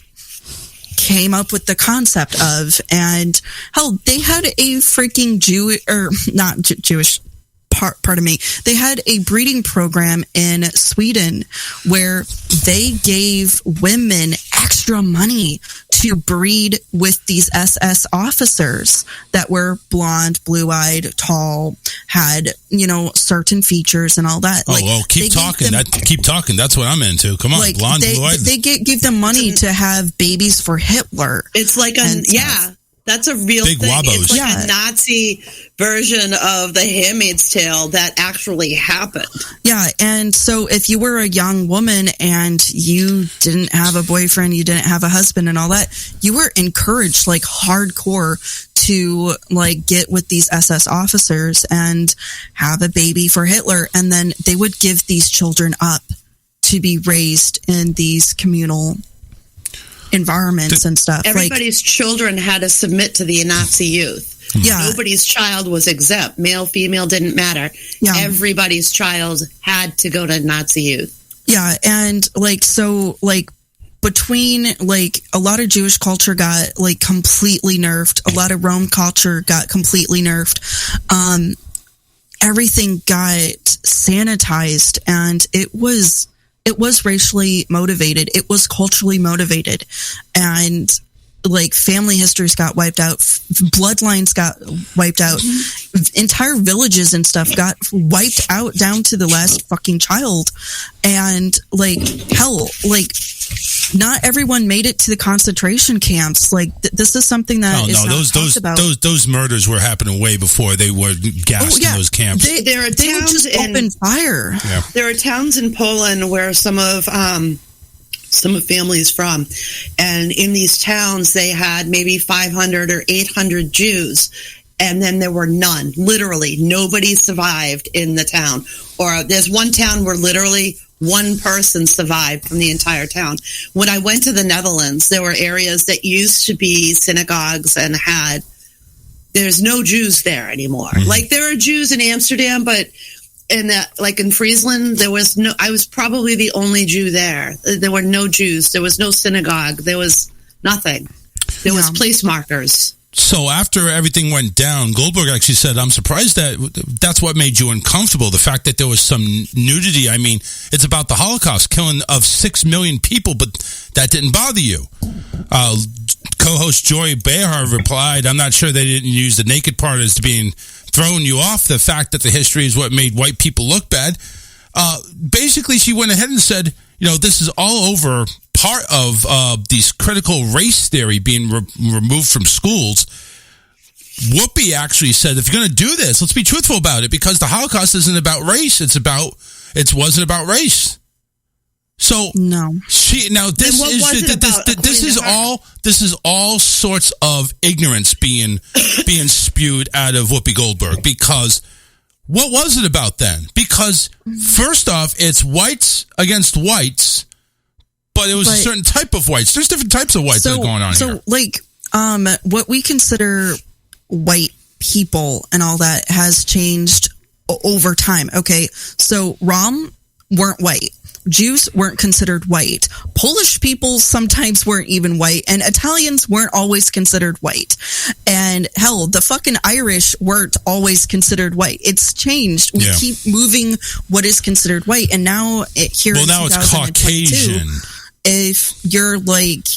came up with the concept of. And hell, they had a freaking they had a breeding program in Sweden where they gave women extra money to breed with these SS officers that were blonde, blue-eyed, tall, had, certain features and all that. Keep talking. That's what I'm into. Come on, blonde, blue-eyed. They give them money to have babies for Hitler. It's like That's a real Big thing. wabos. It's like Yeah. a Nazi version of the Handmaid's Tale that actually happened. Yeah, and so if you were a young woman and you didn't have a boyfriend, you didn't have a husband and all that, you were encouraged like hardcore to like get with these SS officers and have a baby for Hitler, and then they would give these children up to be raised in these communal environments and stuff. Everybody's children had to submit to the Nazi youth. Yeah. Nobody's child was exempt. Male, female, didn't matter. Yeah. Everybody's child had to go to Nazi youth. Yeah, and like so like between like a lot of Jewish culture got like completely nerfed, a lot of Rome culture got completely nerfed. Everything got sanitized, and it was racially motivated. It was culturally motivated, and like family histories got wiped out, bloodlines got wiped out, entire villages and stuff got wiped out down to the last fucking child. And like hell, like not everyone made it to the concentration camps. Like this is something that is not talked about. Those murders were happening way before they were gassed in those camps. There are They would towns just open fire. Yeah. There are towns in Poland where some of families from, and in these towns they had maybe 500 or 800 Jews, and then there were none. Literally, nobody survived in the town. Or there's one town where literally one person survived from the entire town. When I went to the Netherlands, there were areas that used to be synagogues and there's no Jews there anymore. Like there are Jews in Amsterdam, but in Friesland, I was probably the only Jew there. There were no Jews. There was no synagogue. There was nothing. There was place markers. So after everything went down, Goldberg actually said, I'm surprised that's what made you uncomfortable, the fact that there was some nudity. I mean, it's about the Holocaust, killing of 6 million people, but that didn't bother you. Co-host Joy Behar replied, I'm not sure they didn't use the naked part as being throwing you off. The fact that the history is what made white people look bad. Basically, she went ahead and said, this is all over part of these critical race theory being removed from schools. Whoopi actually said, if you're going to do this, let's be truthful about it, because the Holocaust isn't about race. It wasn't about race. So no, this is all sorts of ignorance being spewed out of Whoopi Goldberg. Because what was it about then? Because first off, it's whites against whites, but it was a certain type of whites. There's different types of whites that are going on here. So like what we consider white people and all that has changed over time. Okay, so Rom weren't white. Jews weren't considered white. Polish people sometimes weren't even white, and Italians weren't always considered white. And hell, the fucking Irish weren't always considered white. It's changed. We keep moving what is considered white, and now now it's Caucasian. If you're like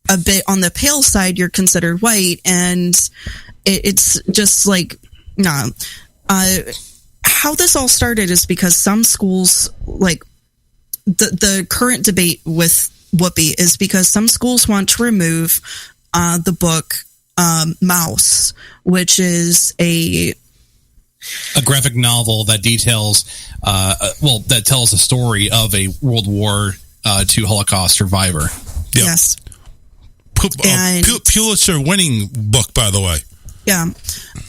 a bit on the pale side, you're considered white, and it's just like nah. How this all started is because some schools like. The current debate with Whoopi is because some schools want to remove the book Mouse, which is a graphic novel that details, that tells a story of a World War II Holocaust survivor. Yep. Yes. Pulitzer-winning book, by the way. Yeah,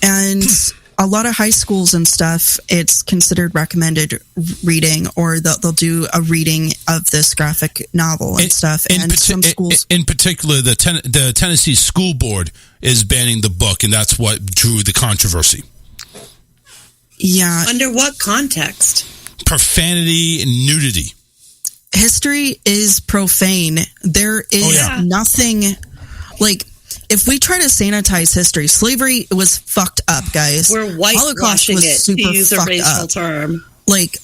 and a lot of high schools and stuff, it's considered recommended reading, or they'll do a reading of this graphic novel and stuff. And some schools, in particular, the Tennessee School Board is banning the book, and that's what drew the controversy. Yeah. Under what context? Profanity and nudity. History is profane. There is nothing like. If we try to sanitize history, slavery was fucked up, guys. We're whitewashing it, to use a racial term. Like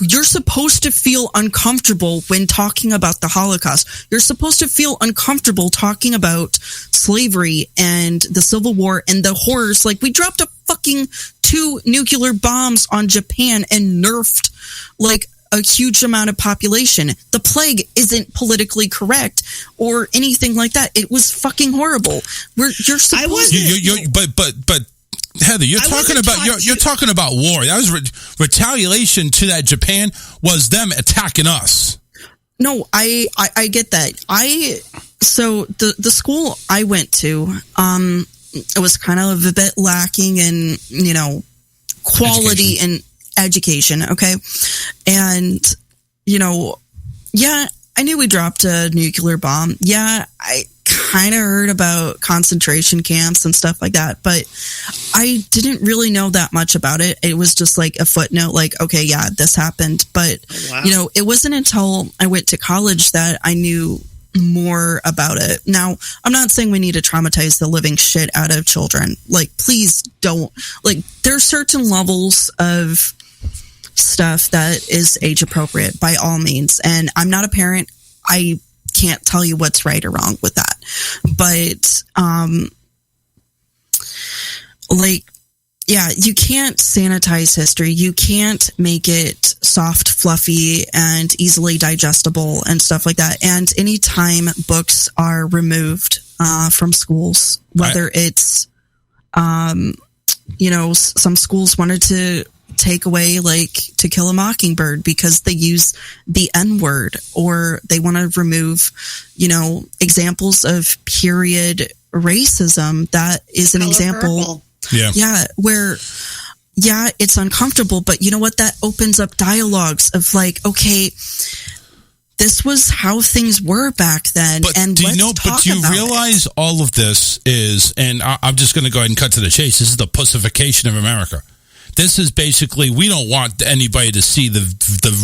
you're supposed to feel uncomfortable when talking about the Holocaust. You're supposed to feel uncomfortable talking about slavery and the Civil War and the horrors. Like, we dropped a fucking 2 nuclear bombs on Japan and nerfed like a huge amount of population. The plague isn't politically correct or anything like that. It was fucking horrible. You're supposed but Heather, you're talking about war. That was retaliation to that. Japan was them attacking us. No, I get that. So the school I went to, it was kind of a bit lacking in, quality in education. Okay. And, I knew we dropped a nuclear bomb. Yeah. I kind of heard about concentration camps and stuff like that, but I didn't really know that much about it. It was just like a footnote, like, okay, yeah, this happened. But, it wasn't until I went to college that I knew more about it. Now, I'm not saying we need to traumatize the living shit out of children. Like, please don't. Like, there are certain levels of stuff that is age appropriate by all means. And I'm not a parent. I can't tell you what's right or wrong with that. But, you can't sanitize history. You can't make it soft, fluffy, and easily digestible and stuff like that. And anytime books are removed from schools, whether it's, some schools wanted to take away like To Kill a Mockingbird because they use the N-word, or they want to remove, examples of period racism. That is an example. Purple. Yeah, where, it's uncomfortable, but you know what? That opens up dialogues of like, okay, this was how things were back then. But and do you realize all of this is, and I'm just going to go ahead and cut to the chase, this is the pussification of America. This is basically, we don't want anybody to see the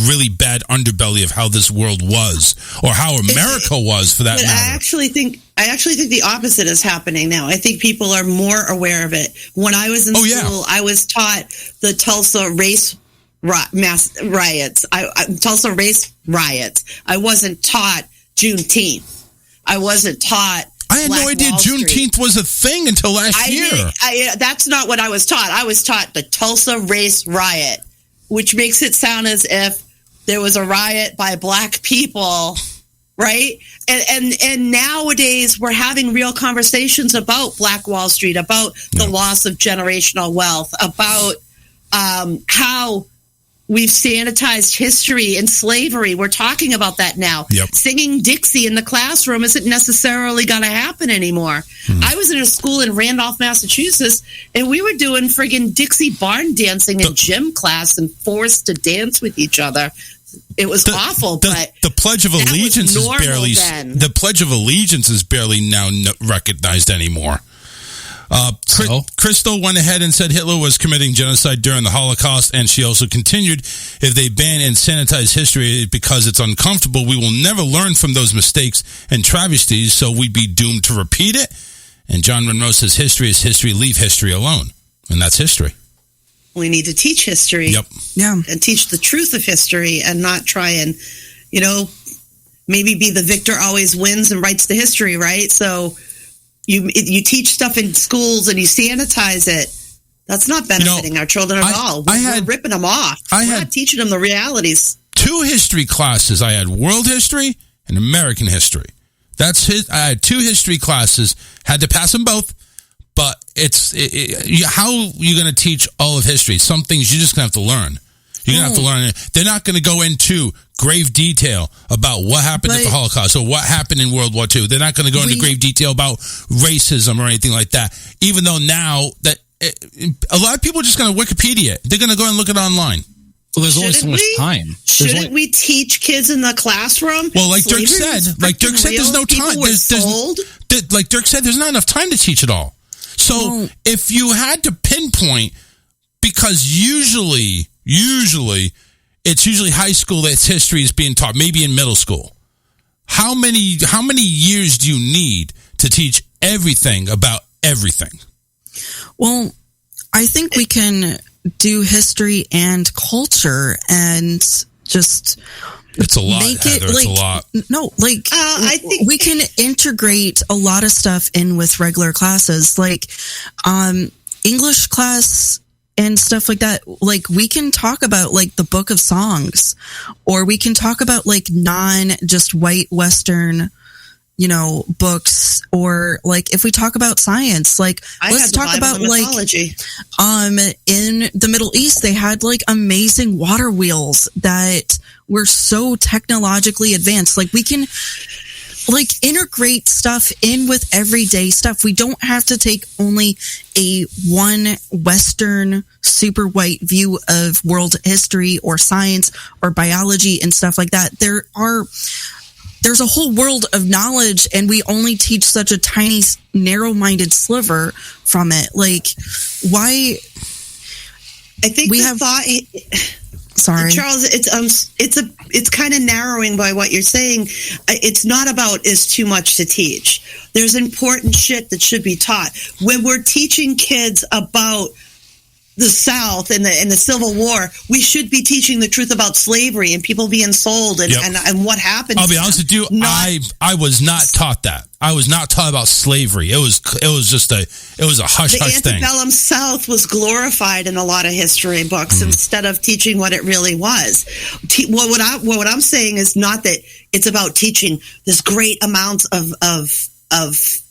really bad underbelly of how this world was, or how America was, for that matter. I actually think the opposite is happening now. I think people are more aware of it. When I was in school, I was taught the Tulsa race mass riots. Tulsa race riots. I wasn't taught Juneteenth. I wasn't taught. I had no idea Juneteenth was a thing until last year. That's not what I was taught. I was taught the Tulsa race riot, which makes it sound as if there was a riot by black people, right? And nowadays we're having real conversations about Black Wall Street, about the loss of generational wealth, about how we've sanitized history and slavery. We're talking about that now. Yep. Singing Dixie in the classroom isn't necessarily going to happen anymore. I was in a school in Randolph, Massachusetts, and we were doing friggin' Dixie barn dancing in gym class and forced to dance with each other. It was awful, but the Pledge of Allegiance the Pledge of Allegiance is barely now recognized anymore. Crystal went ahead and said Hitler was committing genocide during the Holocaust, and she also continued, if they ban and sanitize history because it's uncomfortable, we will never learn from those mistakes and travesties, so we'd be doomed to repeat it. And John Monroe says history is history, leave history alone. And that's history. We need to teach history. Yep. Yeah. And teach the truth of history and not try and, maybe be the victor always wins and writes the history, right? So you teach stuff in schools and you sanitize it. That's not benefiting our children at all. We're ripping them off. We're not teaching them the realities. 2 history classes. I had world history and American history. I had 2 history classes. Had to pass them both. But how are you going to teach all of history? Some things you're just going to have to learn. You're going to have to learn. They're not going to go into grave detail about what happened at the Holocaust or what happened in World War II. They're not going to go into grave detail about racism or anything like that. Even though now that a lot of people are just going to Wikipedia. They're going to go and look it online. Well, there's only so much time. Shouldn't we teach kids in the classroom? Well, like Dirk said, there's no time. Like Dirk said, there's not enough time to teach it all. So if you had to pinpoint, because usually it's high school that history is being taught, maybe in middle school. How many years do you need to teach everything about everything? Well, I think we can do history and culture and just it's a lot, Heather. It's a lot. No, I think we can integrate a lot of stuff in with regular classes. Like, English class and stuff like that. Like, we can talk about like the Book of Songs, or we can talk about like non just white Western, you know, books, or like if we talk about science, like let's talk about like in the Middle East they had like amazing water wheels that were so technologically advanced. Like, we can like integrate stuff in with everyday stuff. We don't have to take only a one Western super white view of world history or science or biology and stuff like that. There's a whole world of knowledge, and we only teach such a tiny, narrow-minded sliver from it. Like, why? I think we the have. thought. Sorry, Charles. It's kind of narrowing by what you're saying. It's not about is too much to teach. There's important shit that should be taught. When we're teaching kids about the South and the Civil War, we should be teaching the truth about slavery and people being sold and what happened. I'll be honest with you, I was not taught that. I was not taught about slavery. It was just a hush hush thing. The antebellum South was glorified in a lot of history books instead of teaching what it really was. What I'm saying is not that it's about teaching this great amount of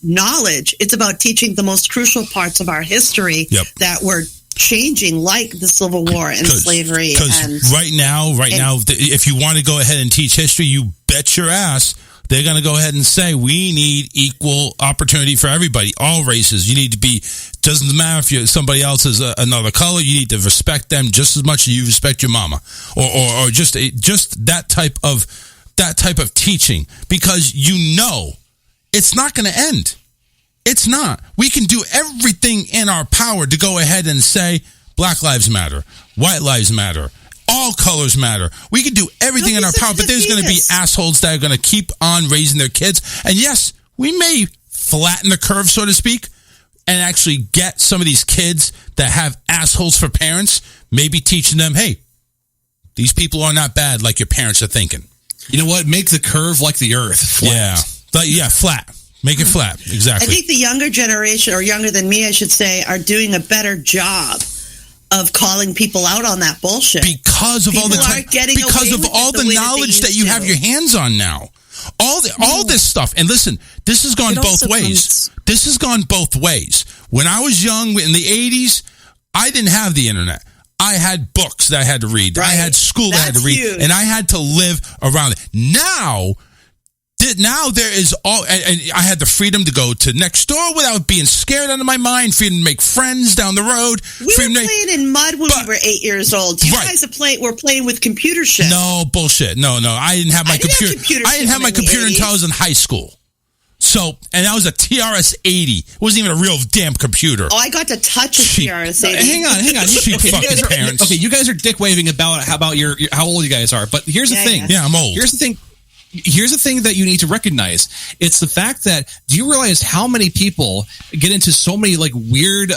knowledge. It's about teaching the most crucial parts of our history that were changing, like the Civil War and slavery. Because right now, if you want to go ahead and teach history, you bet your ass they're going to go ahead and say we need equal opportunity for everybody, all races. You need to be, doesn't matter if you're somebody else is another color, you need to respect them just as much as you respect your mama, or just that type of teaching, because you know it's not going to end. It's not. We can do everything in our power to go ahead and say Black Lives Matter, White Lives Matter, all colors matter. We can do everything in our power, but there's going to be assholes that are going to keep on raising their kids. And yes, we may flatten the curve, so to speak, and actually get some of these kids that have assholes for parents, maybe teaching them, hey, these people are not bad like your parents are thinking. You know what? Make the curve like the earth. Flat. Yeah, flat. Make it flat. Exactly. I think the younger generation, or younger than me, I should say, are doing a better job of calling people out on that bullshit. Because of all the knowledge that you have your hands on now. All this stuff. And listen, this has gone both ways. This has gone both ways. When I was young in the 80s, I didn't have the internet. I had books that I had to read. Right. I had school that I had to read. Huge. And I had to live around it. Now there is and I had the freedom to go to next door without being scared out of my mind, freedom to make friends down the road. We were playing in mud when we were 8 years old. You guys were playing with computer shit. No, bullshit. No. I didn't have my computer. I didn't have my computer until I was in high school. So, and that was a TRS-80. It wasn't even a real damn computer. Oh, I got to touch a TRS-80. Hang on. Cheap fucking parents. Okay, you guys are dick waving about how old you guys are, but here's the thing. Yeah, I'm old. Here's the thing that you need to recognize. It's the fact that, do you realize how many people get into so many like weird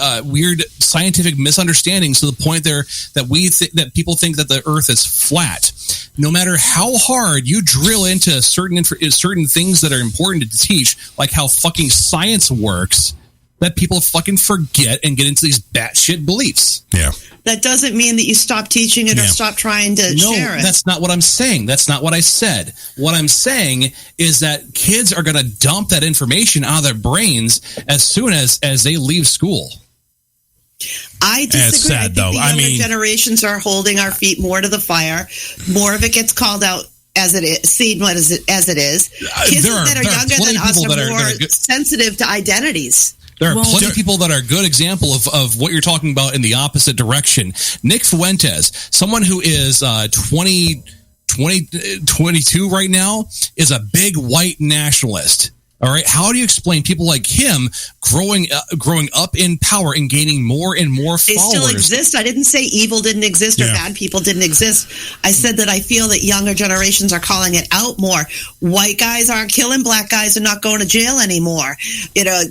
scientific misunderstandings to the point there that people think that the earth is flat. No matter how hard you drill into certain things that are important to teach, like how fucking science works, that people fucking forget and get into these batshit beliefs. Yeah. That doesn't mean that you stop teaching it or stop trying to share it. No, that's not what I'm saying. That's not what I said. What I'm saying is that kids are going to dump that information out of their brains as soon as they leave school. I disagree. It's sad, I think though. the younger generations are holding our feet more to the fire. More of it gets called out as it is, seen as it is. Kids that are younger than us are more sensitive to identities. There are plenty of people that are a good example of what you're talking about in the opposite direction. Nick Fuentes, someone who is 22 right now, is a big white nationalist. All right, how do you explain people like him growing up in power and gaining more and more followers? They still exist. I didn't say evil didn't exist or bad people didn't exist. I said that I feel that younger generations are calling it out more. White guys aren't killing black guys and not going to jail anymore. You know,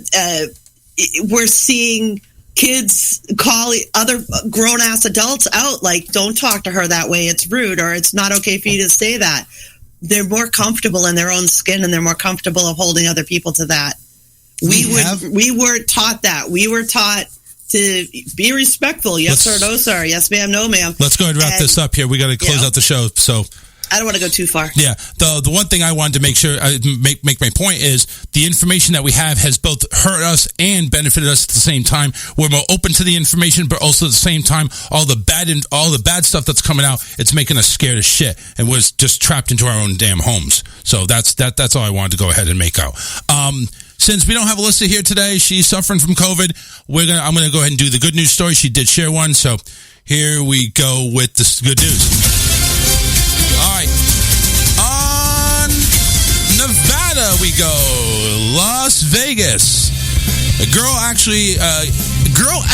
we're seeing kids call other grown-ass adults out, like, don't talk to her that way, it's rude, or it's not okay for you to say that. They're more comfortable in their own skin, and they're more comfortable of holding other people to that. We weren't taught that. We were taught to be respectful. Yes, sir, no, sir. Yes, ma'am, no, ma'am. Let's go ahead and wrap this up here. We got to close out the show. So I don't want to go too far. Yeah. The one thing I wanted to make sure make my point is the information that we have has both hurt us and benefited us at the same time. We're more open to the information, but also at the same time, all the bad stuff that's coming out, it's making us scared as shit, and we're just trapped into our own damn homes. So that's all I wanted to go ahead and make out. Since we don't have Alyssa here today, she's suffering from COVID. I'm gonna go ahead and do the good news story. She did share one, so here we go with the good news. All right, on Nevada we go. Las Vegas. A girl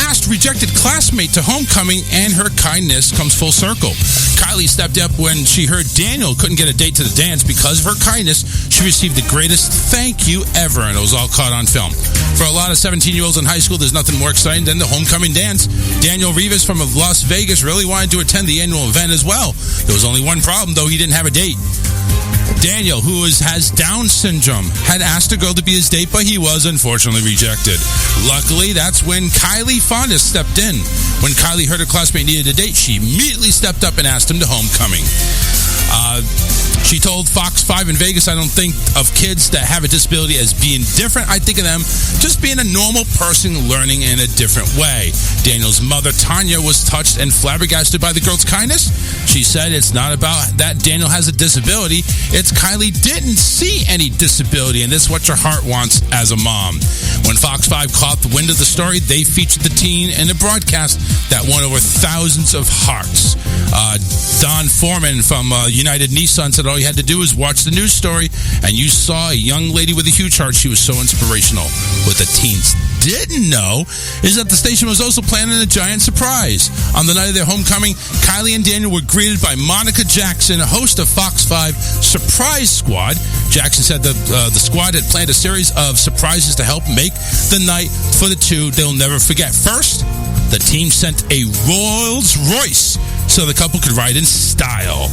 asked rejected classmate to homecoming, and her kindness comes full circle. Kylie stepped up when she heard Daniel couldn't get a date to the dance. Because of her kindness, she received the greatest thank you ever, and it was all caught on film. For a lot of 17-year-olds in high school, there's nothing more exciting than the homecoming dance. Daniel Rivas from Las Vegas really wanted to attend the annual event as well. There was only one problem, though. He didn't have a date. Daniel, who has Down syndrome, had asked a girl to be his date, but he was unfortunately rejected. Luckily, that's when Kylie Fonda stepped in. When Kylie heard her classmate needed a date, she immediately stepped up and asked him to homecoming. She told Fox 5 in Vegas, I don't think of kids that have a disability as being different. I think of them just being a normal person learning in a different way. Daniel's mother, Tanya, was touched and flabbergasted by the girl's kindness. She said it's not about that Daniel has a disability. It's Kylie didn't see any disability, and this is what your heart wants as a mom. When Fox 5 caught the wind of the story, they featured the teen in a broadcast that won over thousands of hearts. Don Foreman from United Nissan said all you had to do was watch the news story, and you saw a young lady with a huge heart. She was so inspirational. What the teens didn't know is that the station was also planning a giant surprise. On the night of their homecoming, Kylie and Daniel were greeted by Monica Jackson, host of Fox 5 Surprise Squad. Jackson said the squad had planned a series of surprises to help make the night for the two they'll never forget. First, the team sent a Rolls Royce so the couple could ride in style.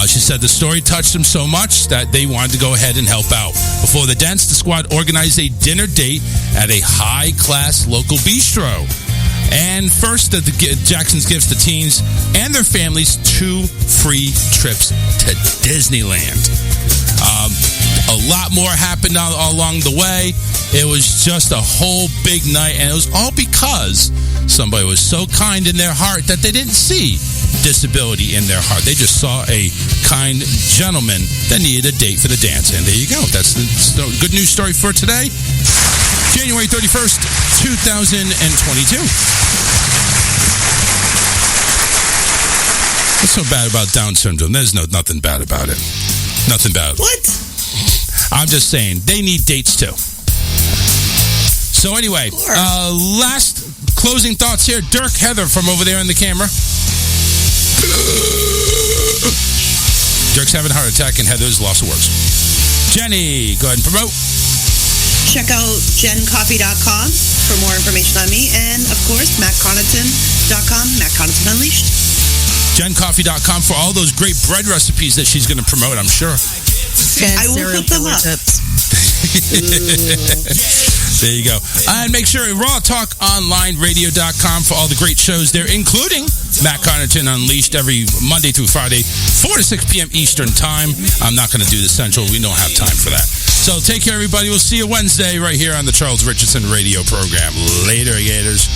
She said the story touched them so much that they wanted to go ahead and help out. Before the dance, the squad organized a dinner date at a high-class local bistro. And first, the Jackson's gifts to teens and their families 2 free trips to Disneyland. A lot more happened along the way. It was just a whole big night, and it was all because somebody was so kind in their heart that they didn't see disability in their heart. They just saw a kind gentleman that needed a date for the dance, and there you go. That's the good news story for today, January 31st, 2022. What's so bad about Down syndrome? There's nothing bad about it. Nothing bad. What? I'm just saying, they need dates too. So anyway, last closing thoughts here. Dirk, Heather from over there in the camera. Dirk's having a heart attack and Heather's lost of words. Jenny, go ahead and promote. Check out jencoffee.com for more information on me. And, of course, mattconnington.com, Matt Connaughton Unleashed. jencoffee.com for all those great bread recipes that she's going to promote, I'm sure. I will put them up. There you go. And make sure rawtalkonlineradio.com for all the great shows there, including Matt Connaughton Unleashed every Monday through Friday, 4 to 6 p.m. Eastern Time. I'm not going to do the Central. We don't have time for that. So take care, everybody. We'll see you Wednesday right here on the Charles Richardson radio program. Later, Gators.